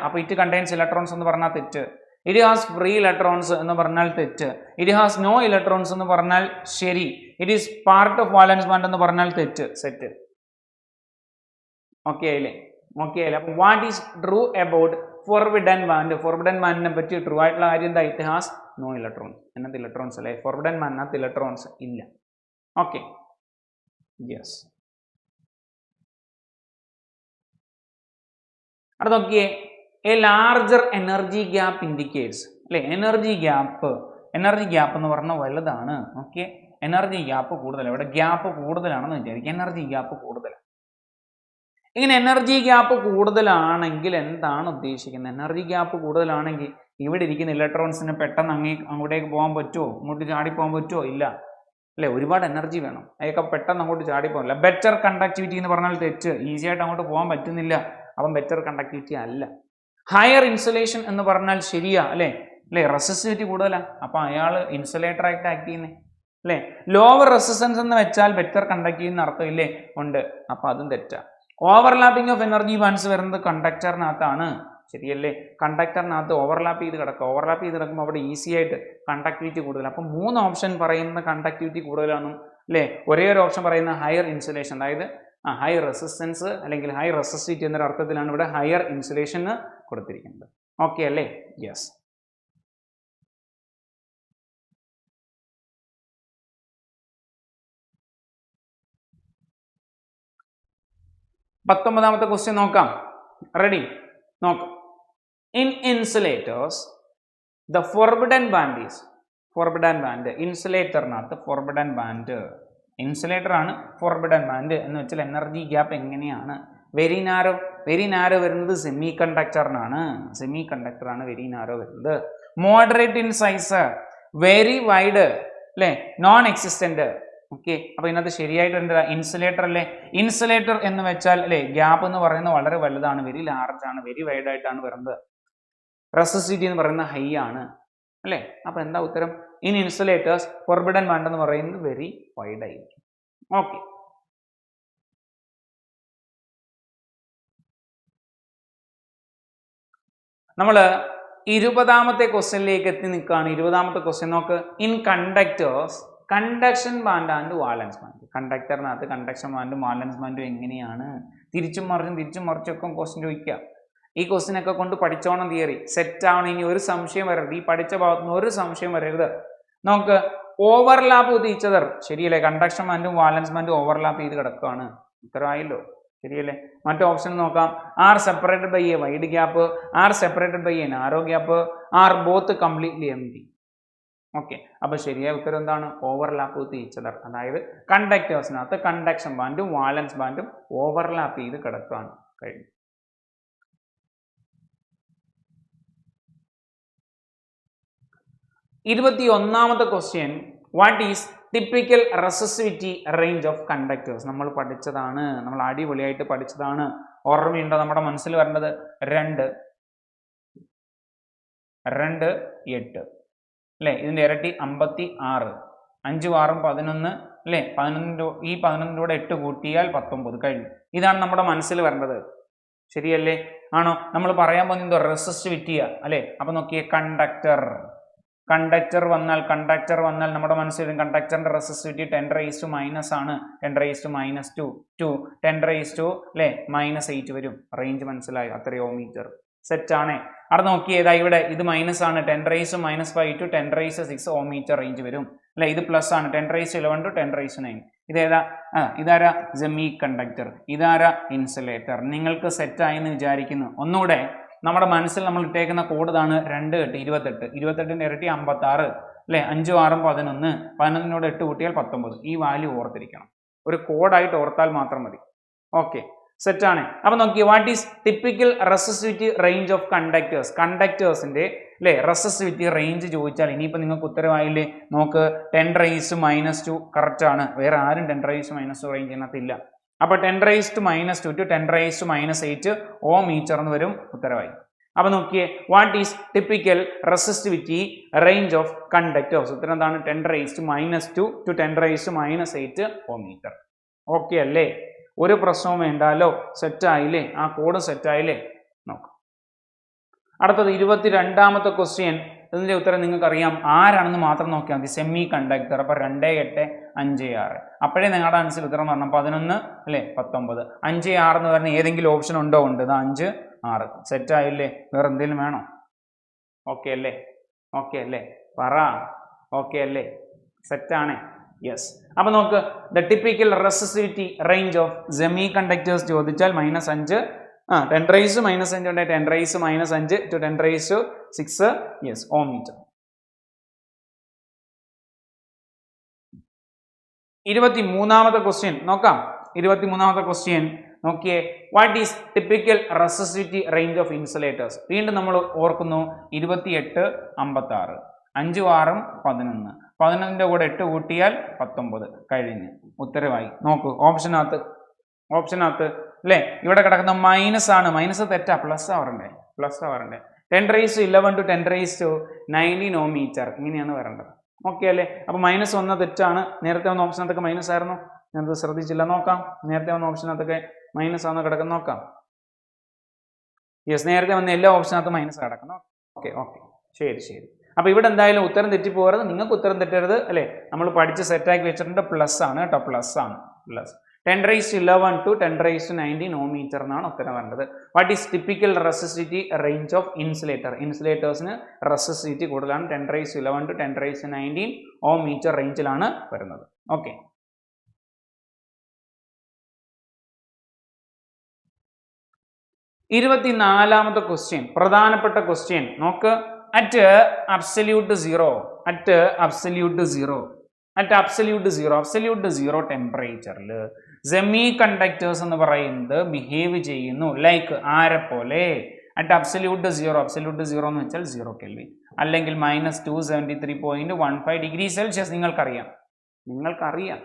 അപ്പൊ ഇറ്റ് കണ്ടെയ്ൻസ് ഇലക്ട്രോൺസ് എന്ന് പറഞ്ഞാൽ തെറ്റ്. ഇറ്റ് ഹാസ് ഫ്രീ ഇലക്ട്രോൺസ് എന്ന് പറഞ്ഞാൽ തെറ്റ്. ഇറ്റ് ഹാസ് നോ ഇലക്ട്രോൺസ് എന്ന് പറഞ്ഞാൽ ശരി. It is part of valence band എന്ന് പറഞ്ഞാൽ തെറ്റ്. സെറ്റ്. ഓക്കെ ആയില്ലേ? അപ്പൊ what is true about forbidden ബാൻഡിനെ പറ്റി ട്രൂ ആയിട്ടുള്ള കാര്യം എന്താ? It has no electrons. എന്നത്തെ ഇലക്ട്രോൺസ് അല്ലെ? ഫോർബിഡൻ ബാൻഡിനകത്ത് ഇലക്ട്രോൺസ് ഇല്ല. Okay, yes. അടുത്ത നോക്കിയേ, a larger energy gap indicates അല്ലെ. എനർജി ഗ്യാപ്പ് എന്ന് പറഞ്ഞാൽ വലുതാണ്. ഓക്കെ, എനർജി ഗ്യാപ്പ് കൂടുതലാണ്. ഇവിടെ ഗ്യാപ്പ് കൂടുതലാണെന്ന് വിചാരിക്കും. എനർജി ഗ്യാപ്പ് കൂടുതലാണ്. ഇങ്ങനെ എനർജി ഗ്യാപ്പ് കൂടുതലാണെങ്കിൽ എന്താണ് ഉദ്ദേശിക്കുന്നത്? എനർജി ഗ്യാപ്പ് കൂടുതലാണെങ്കിൽ ഇവിടെ ഇരിക്കുന്ന ഇലക്ട്രോൺസിന് പെട്ടെന്ന് അങ്ങോട്ടേക്ക് പോകാൻ പറ്റുമോ? അങ്ങോട്ട് ചാടി പോകാൻ പറ്റുമോ? ഇല്ല അല്ലെ, ഒരുപാട് എനർജി വേണം. അതൊക്കെ പെട്ടെന്ന് അങ്ങോട്ട് ചാടി പോകില്ല. ബെറ്റർ കണ്ടക്ടിവിറ്റി എന്ന് പറഞ്ഞാൽ തെറ്റ്. ഈസി ആയിട്ട് അങ്ങോട്ട് പോകാൻ പറ്റുന്നില്ല. അപ്പം ബെറ്റർ കണ്ടക്ടിവിറ്റി അല്ല. ഹയർ ഇൻസുലേഷൻ എന്ന് പറഞ്ഞാൽ ശരിയാ അല്ലെ? റെസിസ്റ്റിവിറ്റി കൂടുതലാണ്. അപ്പൊ അയാൾ ഇൻസുലേറ്റർ ആയിട്ട് ആക്ട് ചെയ്യുന്നേ അല്ലെ. ലോവർ റെസിസ്റ്റൻസ് എന്ന് വെച്ചാൽ ബെറ്റർ കണ്ടക്ട് ചെയ്യുന്ന അർത്ഥം ഇല്ലേ? ഉണ്ട്. അപ്പൊ അതും തെറ്റാ. ഓവർലാപ്പിംഗ് ഓഫ് എനർജി ബാൻഡ്സ് വരുന്നത് കണ്ടക്ടറിനകത്താണ്. ശരിയല്ലേ? കണ്ടക്ടറിനകത്ത് ഓവർലാപ്പ് ചെയ്ത് കിടക്കുമ്പോൾ അവിടെ ഈസി ആയിട്ട് കണ്ടക്ടിവിറ്റി കൂടുതൽ. അപ്പം 3 ഓപ്ഷൻ പറയുന്ന കണ്ടക്ടിവിറ്റി കൂടുതലാണ് അല്ലേ. ഒരേ ഒരു ഓപ്ഷൻ പറയുന്ന ഹയർ ഇൻസുലേഷൻ, അതായത് ഹൈ റെസിസ്റ്റൻസ് അല്ലെങ്കിൽ ഹൈ റെസിസ്റ്റിവിറ്റി എന്നൊരു അർത്ഥത്തിലാണ് ഇവിടെ ഹയർ ഇൻസുലേഷൻ കൊടുത്തിരിക്കുന്നത്. ഓക്കെ അല്ലേ? യെസ്. 19ാമത്തെ ക്വസ്റ്റ്യൻ നോക്കാം. റെഡി? നോക്കാം. In insulators the forbidden band is, forbidden band ഇൻസുലേറ്ററിനകത്ത് ഫോർബിഡൻ ബാൻഡ്, ഇൻസുലേറ്റർ ആണ് ഫോർബിഡൻ ബാൻഡ് എന്ന് വെച്ചാൽ എനർജി ഗ്യാപ്പ് എങ്ങനെയാണ്? വെരി നാരോ വരുന്നത് സെമി കണ്ടക്ടറിനാണ്, സെമി കണ്ടക്ടറാണ് വെരി നാരോ വരുന്നത്. Moderate in size, very wide അല്ലേ, നോൺ എക്സിസ്റ്റന്റ്. ഓക്കെ, അപ്പൊ ഇതിനകത്ത് ശരിയായിട്ട് എന്താ? ഇൻസുലേറ്റർ അല്ലേ? ഇൻസുലേറ്റർ എന്ന് വെച്ചാൽ അല്ലേ ഗ്യാപ്പ് എന്ന് പറയുന്നത് വളരെ വലുതാണ്, വെരി ലാർജ് ആണ്, വെരി വൈഡ് ആയിട്ടാണ് വരുന്നത്. റെസിസിറ്റി എന്ന് പറയുന്നത് ഹൈ ആണ് അല്ലേ? അപ്പൊ എന്താ ഉത്തരം? ഇൻ ഇൻസുലേറ്റേഴ്സ് ഫോർബിഡൻ ബാൻഡ് എന്ന് പറയുന്നത് വെരി വൈഡ് ആയിരിക്കും. ഓക്കെ, നമ്മൾ 20ാമത്തെ ക്വസ്റ്റ്യനിലേക്ക് എത്തി നിൽക്കുകയാണ്. 20ാമത്തെ ക്വസ്റ്റ്യൻ നോക്ക്. In conductors conduction band and valence band, കണ്ടക്ടറിനകത്ത് കണ്ടക്ഷൻ ബാൻഡും വാലൻസ് ബാൻഡും എങ്ങനെയാണ്? തിരിച്ചും മറിച്ചൊക്കെ ക്വസ്റ്റ്യൻ ചോദിക്കുക. ഈ ക്വസ്റ്റ്യൻ ഒക്കെ കൊണ്ട് പഠിച്ചോണം, തിയറി സെറ്റ് ആവണം. ഇനി ഒരു സംശയം വരരുത്, ഈ പഠിച്ച ഭാഗത്തുനിന്ന് ഒരു സംശയം വരരുത്. നമുക്ക് ഓവർലാപ്പ് വിത്ത് ഈച്ച് അതർ, ശരിയല്ലേ? കണ്ടക്ഷൻ ബാൻഡും വാലൻസ് ബാൻഡും ഓവർലാപ്പ് ചെയ്ത് കിടക്കുകയാണ്. ഉത്തരമായല്ലോ, ശരിയല്ലേ? മറ്റു ഓപ്ഷൻ നോക്കാം. Are separated by a wide gap, are separated by a narrow gap, are both completely empty. Okay, അപ്പൊ ശരിയായ ഉത്തരം എന്താണ്? Overlap with each other. അതായത് കണ്ടക്ടേഴ്സിനകത്ത് കണ്ടക്ഷൻ ബാൻഡും വാലൻസ് ബാൻഡും ഓവർലാപ്പ് ചെയ്ത് കിടക്കുകയാണ്. കഴിഞ്ഞു. 21ാമത്തെ question. What is typical resistivity range of conductors? നമ്മൾ പഠിച്ചതാണ്, നമ്മൾ അടിപൊളിയായിട്ട് പഠിച്ചതാണ്. ഓർമ്മയുണ്ടോ? നമ്മുടെ മനസ്സിൽ വരേണ്ടത് 2, 8 അല്ലേ? ഇതിന്റെ ഇരട്ടി 56, 5 6 11 അല്ലേ? 11ന്റെ കൂടെ 8 കൂട്ടിയാൽ 19. കഴിഞ്ഞു. ഇതാണ് നമ്മുടെ മനസ്സിൽ വരേണ്ടത്, ശരിയല്ലേ? ആണോ? നമ്മൾ പറയാൻ പോകുന്നത് റെസിസ്റ്റിവിറ്റിയാ അല്ലേ? അപ്പൊ നോക്കിയേ, കണ്ടക്ടർ വന്നാൽ നമ്മുടെ മനസ്സിൽ കണ്ടക്ടറിന്റെ റെസിസ്റ്റിവിറ്റി 10⁻⁻⁻ ആണ്. 10⁻⁻2 2 10⁻⁻ അല്ലേ -8 വരും. റേഞ്ച് മനസ്സിലായി? അത്രയോ മീറ്റർ. സെറ്റ് ആണ്. അവിടെ നോക്കിയേതാ ഇവിടെ ഇത് മൈനസ് ആണ്, 10⁻⁵ to 10⁻⁶ ഓം മീറ്റർ റേഞ്ച് വരും അല്ലെ? ഇത് പ്ലസ് ആണ്, 10⁻11 to 10⁻9. ഇതേതാ? ഇതാരാ? Semi conductor. ഇതാരാ? ഇൻസുലേറ്റർ. നിങ്ങൾക്ക് സെറ്റായി എന്ന് വിചാരിക്കുന്നു. ഒന്നുകൂടെ നമ്മുടെ മനസ്സിൽ നമ്മൾ ഇട്ടേക്കുന്ന കോഡ് ഇതാണ്. 2 8 28, 28ന്റെ ഇരട്ടി 56 അല്ലെ? 5 6 11, 11നോട് 8 കൂട്ടിയാൽ 19. ഈ വാല്യൂ ഓർത്തിരിക്കണം, ഒരു കോഡായിട്ട് ഓർത്താൽ മാത്രം മതി. ഓക്കെ, സെറ്റ് ആണ്. അപ്പൊ നോക്കിയേ, what is typical resistivity range of conductors? കണ്ടക്ടേഴ്സിന്റെ അല്ലെ റെസിസ്റ്റിവിറ്റി റേഞ്ച് ചോദിച്ചാൽ ഇനിയിപ്പോ നിങ്ങൾക്ക് ഉത്തരവായില്ലേ? നോക്ക്, 10⁻⁻2 കറക്റ്റ് ആണ്. വേറെ ആരും 10⁻⁻2 റേഞ്ച് ഇതിനകത്തില്ല. അപ്പൊ 10⁻⁻2 to 10⁻⁸ ഓം മീറ്റർ എന്ന് വരും. ഉത്തരവായി. അപ്പൊ നോക്കിയേ, what is typical resistivity range of conductors? ഉത്തരം എന്താണ്? 10⁻⁻2 to 10⁻⁸ ഓം മീറ്റർ. ഓക്കെ അല്ലേ? ഒരു പ്രശ്നവും വേണ്ടല്ലോ. സെറ്റ് ആയില്ലേ? ആ കോഡ് സെറ്റ് ആയില്ലേ? നോക്കാം. അടുത്തത് 22ാമത്തെ ക്വസ്റ്റ്യൻ. ഇതിന്റെ ഉത്തരം നിങ്ങൾക്ക് അറിയാം, ആരാണെന്ന് മാത്രം നോക്കിയാൽ മതി. Semi conductor. അപ്പൊ 2 8 5 6. അപ്പോഴേ നിങ്ങളുടെ ആൻസർ ഉത്തരം പറഞ്ഞാൽ 11 അല്ലെ 19. 5 6 എന്ന് പറഞ്ഞ ഏതെങ്കിലും ഓപ്ഷൻ ഉണ്ടോ? ഉണ്ട്. ഇത് 5 6. സെറ്റ് ആയില്ലേ? വേറെ എന്തെങ്കിലും വേണോ? ഓക്കെ അല്ലേ? ഓക്കെ അല്ലേ? പറ. ഓക്കെ അല്ലേ? സെറ്റ് ആണ്. യെസ്. അപ്പൊ നോക്ക്, the typical resistivity range of semi conductors ചോദിച്ചാൽ -5 10⁻⁻5 ഉണ്ട്, 10⁻⁻5 to 10⁻⁶ യെസ് ഓം മീറ്റർ. 23ാമത്തെ ക്വസ്റ്റ്യൻ നോക്കാം. 23ാമത്തെ ക്വസ്റ്റ്യൻ നോക്കിയേ, what is typical resistivity range of insulators? വീണ്ടും നമ്മൾ ഓർക്കുന്നു, 28 56, 5 6 11, 11ന്റെ കൂടെ 8 കൂട്ടിയാൽ 19. കഴിഞ്ഞ്. ഉത്തരവായി. നോക്കൂ, ഓപ്ഷനകത്ത് അല്ലേ ഇവിടെ കിടക്കുന്ന മൈനസ് ആണ്. മൈനസ് തെറ്റാ, പ്ലസ് ആവറണ്ടേ. 10⁻11 to 10⁻19 ഓം മീറ്റർ. ഇങ്ങനെയാണ് വരേണ്ടത്. ഓക്കെ അല്ലേ? അപ്പൊ -1 തെറ്റാണ്. നേരത്തെ വന്ന ഓപ്ഷനകത്തൊക്കെ മൈനസ് ആയിരുന്നു, ഞാനത് ശ്രദ്ധിച്ചില്ല. നോക്കാം, നേരത്തെ വന്ന ഓപ്ഷനകത്തൊക്കെ മൈനസ് ആണെന്ന് കിടക്കുന്ന നോക്കാം. യെസ്, നേരത്തെ വന്ന എല്ലാ ഓപ്ഷനകത്തും മൈനസ് കിടക്കുന്നു. ഓക്കെ, ശരി. അപ്പൊ ഇവിടെ എന്തായാലും ഉത്തരം തെറ്റിപ്പോകരുത്. നിങ്ങൾക്ക് ഉത്തരം തെറ്റരുത് അല്ലെ? നമ്മൾ പഠിച്ച് സെറ്റാക്കി വെച്ചിട്ടുണ്ട്. പ്ലസ് ആണ് കേട്ടോ, പ്ലസ് 10⁻11 to 10⁻19 ഓം മീറ്റർ എന്നാണ് ഉത്തരം വേണ്ടത്. What is typical resistivity range of insulator? ഇൻസുലേറ്റേഴ്സിന് റെസിസ്റ്റിവിറ്റി കൂടുതലാണ്. 10⁻11 to 10⁻19 ഓം മീറ്റർ റേഞ്ചിലാണ് വരുന്നത്. ഓക്കെ. 24ാമത്തെ ക്വസ്റ്റ്യൻ, പ്രധാനപ്പെട്ട ക്വസ്റ്റ്യൻ നോക്ക്. അറ്റ് അബ്സല്യൂട്ട് സീറോ ടെമ്പറേച്ചറിൽ സെമി കണ്ടക്ടേഴ്സ് എന്ന് പറയുന്നത് ബിഹേവ് ചെയ്യുന്നു ലൈക്ക് ആരെ പോലെ? അറ്റ് അബ്സല്യൂട്ട് സീറോ എന്ന് വെച്ചാൽ 0 കെൽവിൻ അല്ലെങ്കിൽ -273.15 ഡിഗ്രി സെൽഷ്യസ്. നിങ്ങൾക്കറിയാം.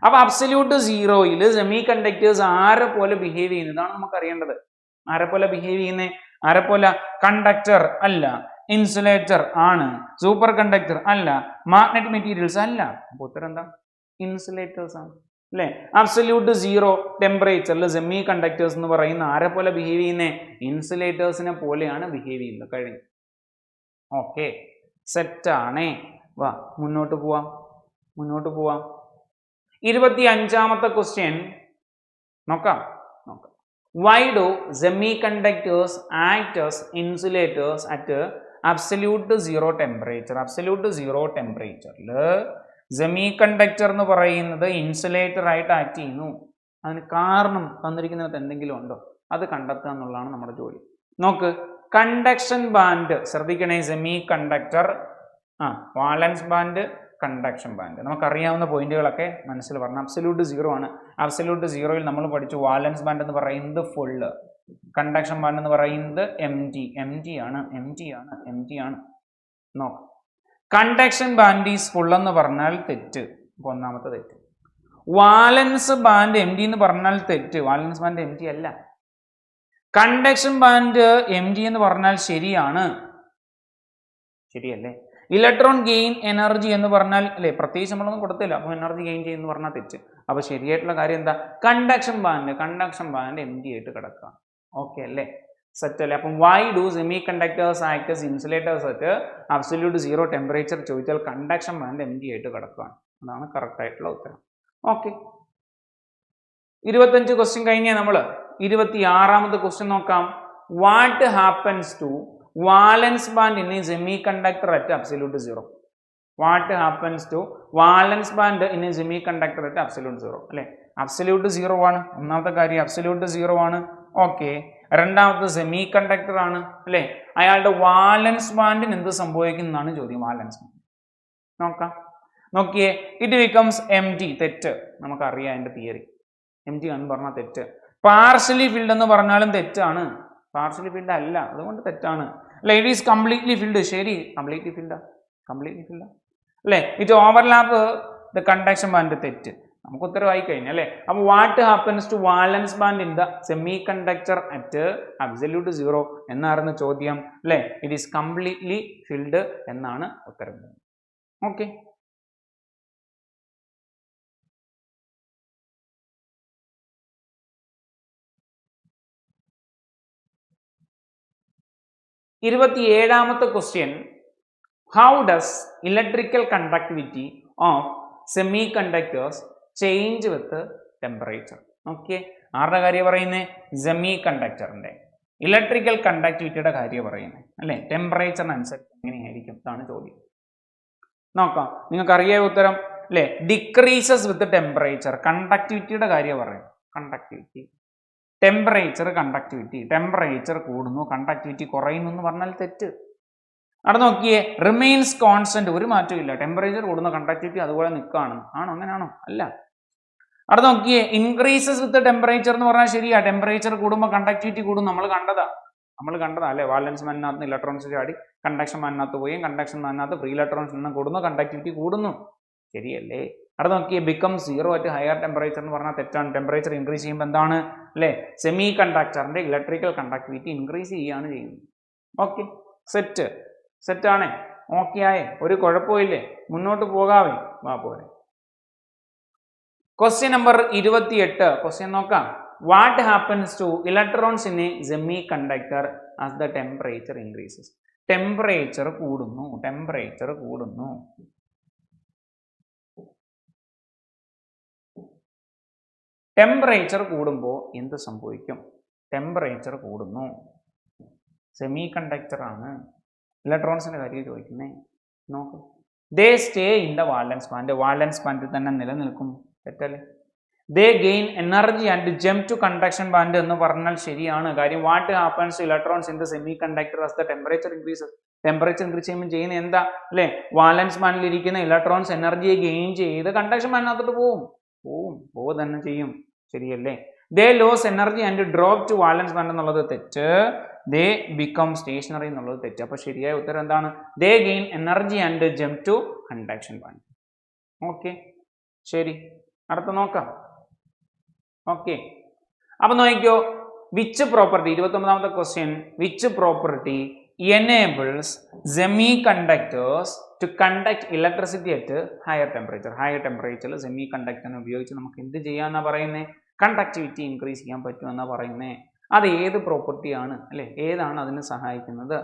അപ്പൊ അബ്സല്യൂട്ട് സീറോയിൽ സെമി കണ്ടക്ടേഴ്സ് ആരെ പോലെ ബിഹേവ് ചെയ്യുന്നതാണ് നമുക്ക് അറിയേണ്ടത്. ആരെ പോലെ ബിഹേവ് ചെയ്യുന്നേ? ആരെ പോലെ? കണ്ടക്ടർ അല്ല, ഇൻസുലേറ്റർ ആണ്, സൂപ്പർ കണ്ടക്ടർ അല്ല, മാഗ്നറ്റിക് മെറ്റീരിയൽസ് അല്ല. അപ്പൊ ഉത്തരം എന്താ? ഇൻസുലേറ്റേഴ്സ് ആണ് അല്ലെ? അബ്സല്യൂട്ട് സീറോ ടെമ്പറേച്ചറിൽ സെമി കണ്ടക്ടേഴ്സ് എന്ന് പറയുന്ന ആരെ പോലെ ബിഹേവ് ചെയ്യുന്നേ? ഇൻസുലേറ്റേഴ്സിനെ പോലെയാണ് ബിഹേവ് ചെയ്യുന്നത്. കഴിഞ്ഞു. ഓക്കെ, സെറ്റാണേ. വാ മുന്നോട്ട് പോവാം. 25ാമത്തെ ക്വസ്റ്റ്യൻ നോക്കാം. Why do semiconductors act as insulators at absolute zero temperature? Absolute zero temperature semi conductor എന്ന് പറയുന്നത് ഇൻസുലേറ്റർ ആയിട്ട് ആക്ട് ചെയ്യുന്നു. അതിന് കാരണം തന്നിരിക്കുന്നത് എന്തെങ്കിലും ഉണ്ടോ? അത് കണ്ടെത്തുക എന്നുള്ളതാണ് നമ്മുടെ ജോലി. നോക്ക്, കണ്ടക്ഷൻ ബാൻഡ് ശ്രദ്ധിക്കണേ. Semi conductor, വാലൻസ് band, conduction band, നമുക്കറിയാവുന്ന പോയിന്റുകളൊക്കെ മനസ്സിൽ പറഞ്ഞു. അബ്സല്യൂട്ട് സീറോ ആണ്. അബ്സല്യൂട്ട് സീറോയിൽ നമ്മൾ പഠിച്ചു വാലൻസ് ബാൻഡ് എന്ന് പറയുന്നത് ഫുള്ള്, കണ്ടക്ഷൻ ബാൻഡ് എന്ന് പറയുന്നത് എം ടി ആണ്. നോക്കാം, കണ്ടക്ഷൻ ബാൻഡ് ഈസ് ഫുൾ എന്ന് പറഞ്ഞാൽ തെറ്റ്. ഒന്നാമത്തെ തെറ്റ്. വാലൻസ് ബാൻഡ് എം ടി എന്ന് പറഞ്ഞാൽ തെറ്റ്. വാലൻസ് ബാൻഡ് എം ടി അല്ല. കണ്ടക്ഷൻ ബാൻഡ് എം ടി എന്ന് പറഞ്ഞാൽ ശരിയാണ്. ശരിയല്ലേ? ഇലക്ട്രോൺ ഗെയിൻ എനർജി എന്ന് പറഞ്ഞാൽ അല്ലെ, പ്രത്യേകിച്ച് നമ്മളൊന്നും കൊടുത്തില്ല. അപ്പോൾ എനർജി ഗെയിൻ ചെയ്യുന്ന പറഞ്ഞാൽ തെറ്റ്. അപ്പൊ ശരിയായിട്ടുള്ള കാര്യം എന്താ? കണ്ടക്ഷൻ ബാൻഡ് എം ടി ആയിട്ട് കിടക്കുക. ഓക്കെ അല്ലേ? സെറ്റ് അല്ലേ? അപ്പം Y do semi conductors act as insulators at absolute zero temperature ചോദിച്ചാൽ കണ്ടക്ഷൻ ബാൻഡ് എം ടി ആയിട്ട് കിടക്കുകയാണ്. അതാണ് കറക്റ്റ് ആയിട്ടുള്ള ഉത്തരം. ഓക്കെ, 25 ക്വസ്റ്റ്യൻ കഴിഞ്ഞ നമ്മൾ 26ാമത്തെ ക്വസ്റ്റ്യൻ നോക്കാം. What happens to valence band in a semi conductor at absolute zero? What happens to valence band in a semi conductor at absolute zero? അല്ലെ, അബ്സല്യൂട്ട് സീറോ ആണ്. ഒന്നാമത്തെ കാര്യം അബ്സല്യൂട്ട് സീറോ ആണ്. Okay, രണ്ടാമത്തെ സെമി കണ്ടക്ടർ ആണ് അല്ലെ. അയാളുടെ വാലൻസ് ബാൻഡിന് എന്ത് സംഭവിക്കുന്നതാണ് ചോദ്യം. വാലൻസ് ബാൻഡ് നോക്കാം. നോക്കിയേ, ഇറ്റ് ബിക്കംസ് എം ടി. തെറ്റ്. നമുക്കറിയാം അതിന്റെ തിയറി. എം ടി എന്ന് പറഞ്ഞാൽ തെറ്റ്. പാർഷ്യലി ഫിൽഡ് എന്ന് പറഞ്ഞാലും തെറ്റാണ്. പാർഷ്യലി ഫിൽഡ് അല്ല, അതുകൊണ്ട് തെറ്റാണ്. അല്ലെ, ഇറ്റ് ഈസ് കംപ്ലീറ്റ്ലി ഫിൽഡ്. ശരി, കംപ്ലീറ്റ്ലി ഫിൽഡ് അല്ലെ. It overlap the conduction band. തെറ്റ്. നമുക്ക് ഉത്തരവായി കഴിഞ്ഞു അല്ലെ. അപ്പൊ what happens to valence band in the semi conductor at absolute zero എന്നായിരുന്നു ചോദ്യം അല്ലെ. ഇറ്റ് ഈസ് കംപ്ലീറ്റ്ലി ഫിൽഡ് എന്നാണ് ഉത്തരം. ഓക്കെ, ഇരുപത്തിയേഴാമത്തെ question. How does electrical conductivity of semi conductors change with temperature? Okay, ആരുടെ കാര്യം പറയുന്നത്? സെമി കണ്ടക്ടറിന്റെ ഇലക്ട്രിക്കൽ കണ്ടക്ടിവിറ്റിയുടെ കാര്യം പറയുന്നത് അല്ലെ. ടെമ്പറേച്ചറിനനുസരിച്ച് എങ്ങനെയായിരിക്കും? ഇതാണ് ചോദ്യം. നോക്കാം, നിങ്ങൾക്ക് അറിയാം ഉത്തരം അല്ലെ. Decreases with temperature. കണ്ടക്ടിവിറ്റിയുടെ കാര്യം പറയും. കണ്ടക്ടിവിറ്റി, ടെമ്പറേച്ചർ കൂടുന്നു, കണ്ടക്ടിവിറ്റി കുറയുന്നു എന്ന് പറഞ്ഞാൽ തെറ്റ്. അവിടെ നോക്കിയേ, റിമെയിൻസ് കോൺസ്റ്റന്റ്. ഒരു മാറ്റവും ഇല്ല. ടെമ്പറേച്ചർ കൂടുന്നു, കണ്ടക്ടിവിറ്റി അതുപോലെ നിൽക്കുകയാണ്. ആണോ? അങ്ങനെയാണോ? അല്ല. അവിടെ നോക്കിയേ, ഇൻക്രീസസ് വിത്ത് ടെമ്പറേച്ചർ എന്ന് പറഞ്ഞാൽ ശരിയാ. ടെമ്പറേച്ചർ കൂടുമ്പോൾ കണ്ടക്ടിവിറ്റി കൂടും. നമ്മൾ കണ്ടതാ അല്ലെ. വാലൻസ് ബാൻഡിനകത്ത് ഇലക്ട്രോൺസ് ചാടി കണ്ടക്ഷൻ ബാൻഡിനകത്ത് പോയി, കണ്ടക്ഷൻ ബാൻഡിനകത്ത് ഫ്രീ ഇലക്ട്രോൺസ് എണ്ണം കൂടുന്നു, കണ്ടക്ടിവിറ്റി കൂടുന്നു. ശരിയല്ലേ? അവിടെ നോക്കിയേ, become zero at higher temperature എന്ന് പറഞ്ഞാൽ തെറ്റാണ്. ടെമ്പറേച്ചർ ഇൻക്രീസ് ചെയ്യുമ്പോൾ എന്താണ് അല്ലെ? സെമി കണ്ടക്ടറിന്റെ ഇലക്ട്രിക്കൽ കണ്ടക്ടിവിറ്റി ഇൻക്രീസ് ചെയ്യുകയാണ് ചെയ്യുന്നത്. ഓക്കെ, സെറ്റാണേ. ഓക്കെ ആയേ? ഒരു കുഴപ്പമില്ലേ? മുന്നോട്ട് പോകാവേ? വാ പോരെ. Question number 28. ക്വസ്റ്റ്യൻ നോക്കാം. What happens two electrons in a semi conductor as the temperature increases? Temperature കൂടുന്നു. ടെമ്പറേച്ചർ കൂടുമ്പോൾ എന്ത് സംഭവിക്കും? ടെമ്പറേച്ചർ കൂടുന്നു. സെമി കണ്ടക്ടർ ആണ്. ഇലക്ട്രോൺസിന്റെ കാര്യം ചോദിക്കുന്നേ. നോക്കും, they stay in the valence band. Valence ബാൻഡിൽ തന്നെ നിലനിൽക്കും. തെറ്റല്ലേ? They gain energy and jump to conduction band എന്ന് പറഞ്ഞാൽ ശരിയാണ്. കാര്യം what happens electrons in the semi conductor as the temperature increases. Temperature increase ചെയ്യുമ്പോൾ ചെയ്യുന്ന എന്താ അല്ലെ? വാലൻസ് ബാൻഡിൽ ഇരിക്കുന്ന ഇലക്ട്രോൺസ് എനർജിയെ ഗെയിൻ ചെയ്ത് കണ്ടക്ഷൻ ബാൻഡിനകത്തോട്ട് പോവും തന്നെ ചെയ്യും. ശരിയല്ലേ? They lose energy and drop to valence band എന്നുള്ളത് തെറ്റ്. ദേ ബിക്കം സ്റ്റേഷനറി എന്നുള്ളത് തെറ്റ്. അപ്പൊ ശരിയായ ഉത്തരം എന്താണ്? They gain energy and jump to conduction band. Okay, ശരി, അടുത്ത നോക്കാം. ഓക്കെ, അപ്പൊ നോക്കിക്കോ, വിച്ച് പ്രോപ്പർട്ടി 29ാമത്തെ question, which property enables semiconductors to conduct electricity at higher temperature. Higher ടെമ്പറേച്ചറിൽ സെമി കണ്ടക്ടറിനെ ഉപയോഗിച്ച് നമുക്ക് എന്ത് ചെയ്യാന്നാ പറയുന്നത്? കണ്ടക്ടിവിറ്റി ഇൻക്രീസ് ചെയ്യാൻ പറ്റുമെന്നാ പറയുന്നത്. അത് ഏത് പ്രോപ്പർട്ടിയാണ് അല്ലെ? ഏതാണ് അതിനെ സഹായിക്കുന്നത്?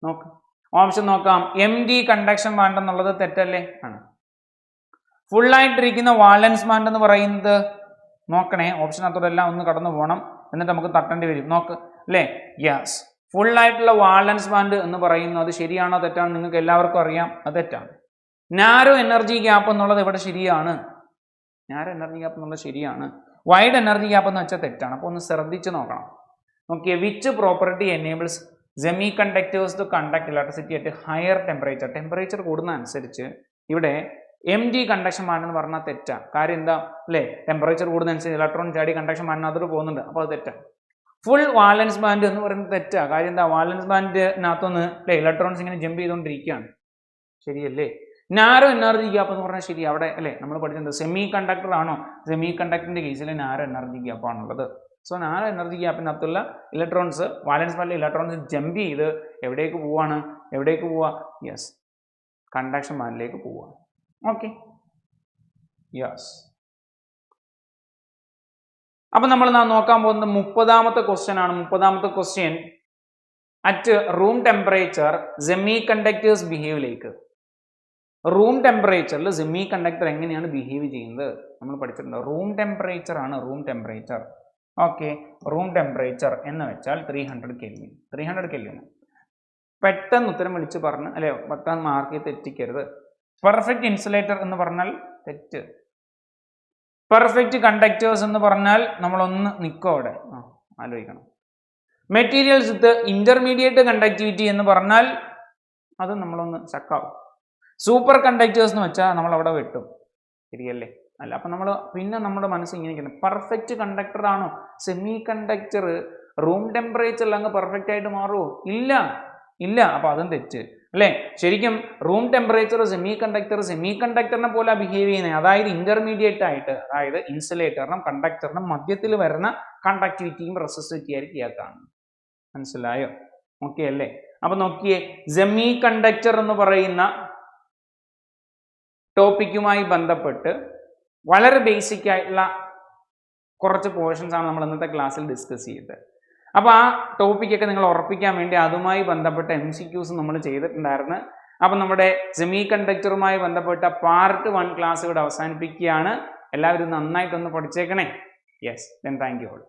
നോക്കാം, ഓപ്ഷൻ നോക്കാം. എം ഡി കണ്ടക്ഷൻ ബാൻഡ് എന്നുള്ളത് തെറ്റല്ലേ? ആണ്. ഫുൾ ആയിട്ടിരിക്കുന്ന വാലൻസ് ബാൻഡ് എന്ന് പറയുന്നത് നോക്കണേ, ഓപ്ഷനകത്തോടെല്ലാം ഒന്ന് കടന്നു പോകണം, എന്നിട്ട് നമുക്ക് തട്ടേണ്ടി വരും. നോക്ക് അല്ലേ? യെസ്, ഫുൾ ആയിട്ടുള്ള വാലൻസ് ബാൻഡ് എന്ന് പറയുന്നത് ശരിയാണോ തെറ്റാണോ നിങ്ങൾക്ക് എല്ലാവർക്കും അറിയാം, അത് തെറ്റാണ്. നാരോ എനർജി ഗ്യാപ്പ് എന്നുള്ളത് ഇവിടെ ശരിയാണ്. നാരോ എനർജി ഗ്യാപ്പ് എന്നുള്ളത് ശരിയാണ്. വൈഡ് എനർജി ഗ്യാപ്പ് എന്ന് വെച്ചാൽ തെറ്റാണ്. അപ്പോൾ ഒന്ന് ശ്രദ്ധിച്ച് നോക്കണം. നോക്കിയേ, which property enables semi conductors to conduct electricity at higher temperature. Temperature കൂടുന്ന അനുസരിച്ച് ഇവിടെ എം ഡി കണ്ടക്ഷൻ ബാൻഡ് എന്ന് പറഞ്ഞാൽ തെറ്റാ. കാര്യം എന്താ അല്ലേ? ടെമ്പറേച്ചർ കൂടുന്ന അനുസരിച്ച് ഇലക്ട്രോൺ ചാടി കണ്ടക്ഷൻ ബാൻഡിനകത്തോട്ട് പോകുന്നുണ്ട്, അപ്പോൾ അത് തെറ്റാ. ഫുൾ വാലൻസ് ബാൻഡ് എന്ന് പറയുന്നത് തെറ്റാ. കാര്യം എന്താ? വാലൻസ് ബാൻഡിനകത്തൊന്ന് അല്ലെ ഇലക്ട്രോൺസ് ഇങ്ങനെ ജമ്പ് ചെയ്തുകൊണ്ടിരിക്കുകയാണ്. ശരിയല്ലേ? നാരോ എനർജി ഗ്യാപ്പ് എന്ന് പറഞ്ഞാൽ ശരി. അവിടെ അല്ലെ നമ്മൾ പഠിച്ചിട്ടുണ്ട് സെമി കണ്ടക്ടർ ആണോ? സെമി കണ്ടക്ടറിന്റെ കേസിൽ നാരോ എനർജി ഗ്യാപ്പ് ആണുള്ളത്. സോ നാരോ എനർജി ഗ്യാപ്പിനകത്തുള്ള ഇലക്ട്രോൺസ് വാലൻസ് ബാൻഡിലെ ഇലക്ട്രോൺസ് ജമ്പ് ചെയ്ത് എവിടേക്ക് പോവാണ്? എവിടേക്ക് പോവാ? യെസ്, കണ്ടക്ഷൻ ബാൻഡിലേക്ക് പോവാണ്. Okay, yes. അപ്പൊ നമ്മൾ നോക്കാൻ പോകുന്നത് 30ാമത്തെ ക്വസ്റ്റ്യൻ ആണ്. 30ാമത്തെ question, at room temperature semiconductors behave like. Room ടെമ്പറേച്ചറിൽ സെമി കണ്ടക്ടർ എങ്ങനെയാണ് ബിഹേവ് ചെയ്യുന്നത് നമ്മൾ പഠിച്ചിട്ടുണ്ട്. റൂം ടെമ്പറേച്ചർ ആണ് room temperature. Okay, room temperature എന്ന് വെച്ചാൽ 300 കെൽവിൻ. 300 കെൽവിൻ. പെട്ടെന്ന് ഉത്തരം വിളിച്ച് പറഞ്ഞ് അല്ലെ, പെട്ടെന്ന് മാർക്ക് ചെയ്ത് തെറ്റിക്കരുത്. പെർഫെക്റ്റ് ഇൻസുലേറ്റർ എന്ന് പറഞ്ഞാൽ തെറ്റ്. പെർഫെക്റ്റ് കണ്ടക്ടേഴ്സ് എന്ന് പറഞ്ഞാൽ നമ്മളൊന്ന് നിൽക്കും അവിടെ, ആലോചിക്കണം. മെറ്റീരിയൽസ് വിത്ത് ഇന്റർമീഡിയറ്റ് കണ്ടക്ടിവിറ്റി എന്ന് പറഞ്ഞാൽ അത് നമ്മളൊന്ന് ചക്കാവും. സൂപ്പർ കണ്ടക്ടേഴ്സ് എന്ന് വെച്ചാൽ നമ്മൾ അവിടെ വെട്ടും. ശരിയല്ലേ? അല്ല, അപ്പൊ നമ്മൾ പിന്നെ നമ്മുടെ മനസ്സ് ഇങ്ങനെ, പെർഫെക്റ്റ് കണ്ടക്ടർ ആണോ സെമി കണ്ടക്ടർ? റൂം ടെമ്പറേച്ചറിൽ അങ്ങ് പെർഫെക്റ്റ് ആയിട്ട് മാറുമോ? ഇല്ല. അപ്പൊ അതും തെറ്റ് അല്ലേ? ശരിക്കും റൂം ടെമ്പറേച്ചർ സെമി കണ്ടക്ടറിനെ പോലെ ബിഹേവ് ചെയ്യുന്നത്. അതായത് ഇന്റർമീഡിയറ്റ് ആയിട്ട്, അതായത് ഇൻസുലേറ്ററിനും കണ്ടക്ടറിനും മധ്യത്തിൽ വരുന്ന കണ്ടക്ടിവിറ്റിയും റെസിസ്റ്റിവിറ്റി ആയിരിക്കും ഇയാൾക്കാണ്. മനസ്സിലായോ? ഓക്കെ അല്ലേ? അപ്പൊ നോക്കിയേ, സെമി കണ്ടക്ടർ എന്ന് പറയുന്ന ടോപ്പിക്കുമായി ബന്ധപ്പെട്ട് വളരെ ബേസിക് ആയിട്ടുള്ള കുറച്ച് പോർഷൻസ് ആണ് നമ്മൾ ഇന്നത്തെ ക്ലാസ്സിൽ ഡിസ്കസ് ചെയ്തത്. അപ്പോൾ ആ ടോപ്പിക്കൊക്കെ നിങ്ങൾ ഉറപ്പിക്കാൻ വേണ്ടി അതുമായി ബന്ധപ്പെട്ട MCQs നമ്മൾ ചെയ്തിട്ടുണ്ടായിരുന്നു. അപ്പം നമ്മുടെ സെമി കണ്ടക്ടറുമായി ബന്ധപ്പെട്ട പാർട്ട് 1 ക്ലാസ് ഇവിടെ അവസാനിപ്പിക്കുകയാണ്. എല്ലാവരും നന്നായിട്ടൊന്ന് പഠിച്ചേക്കണേ. Yes, then thank you all.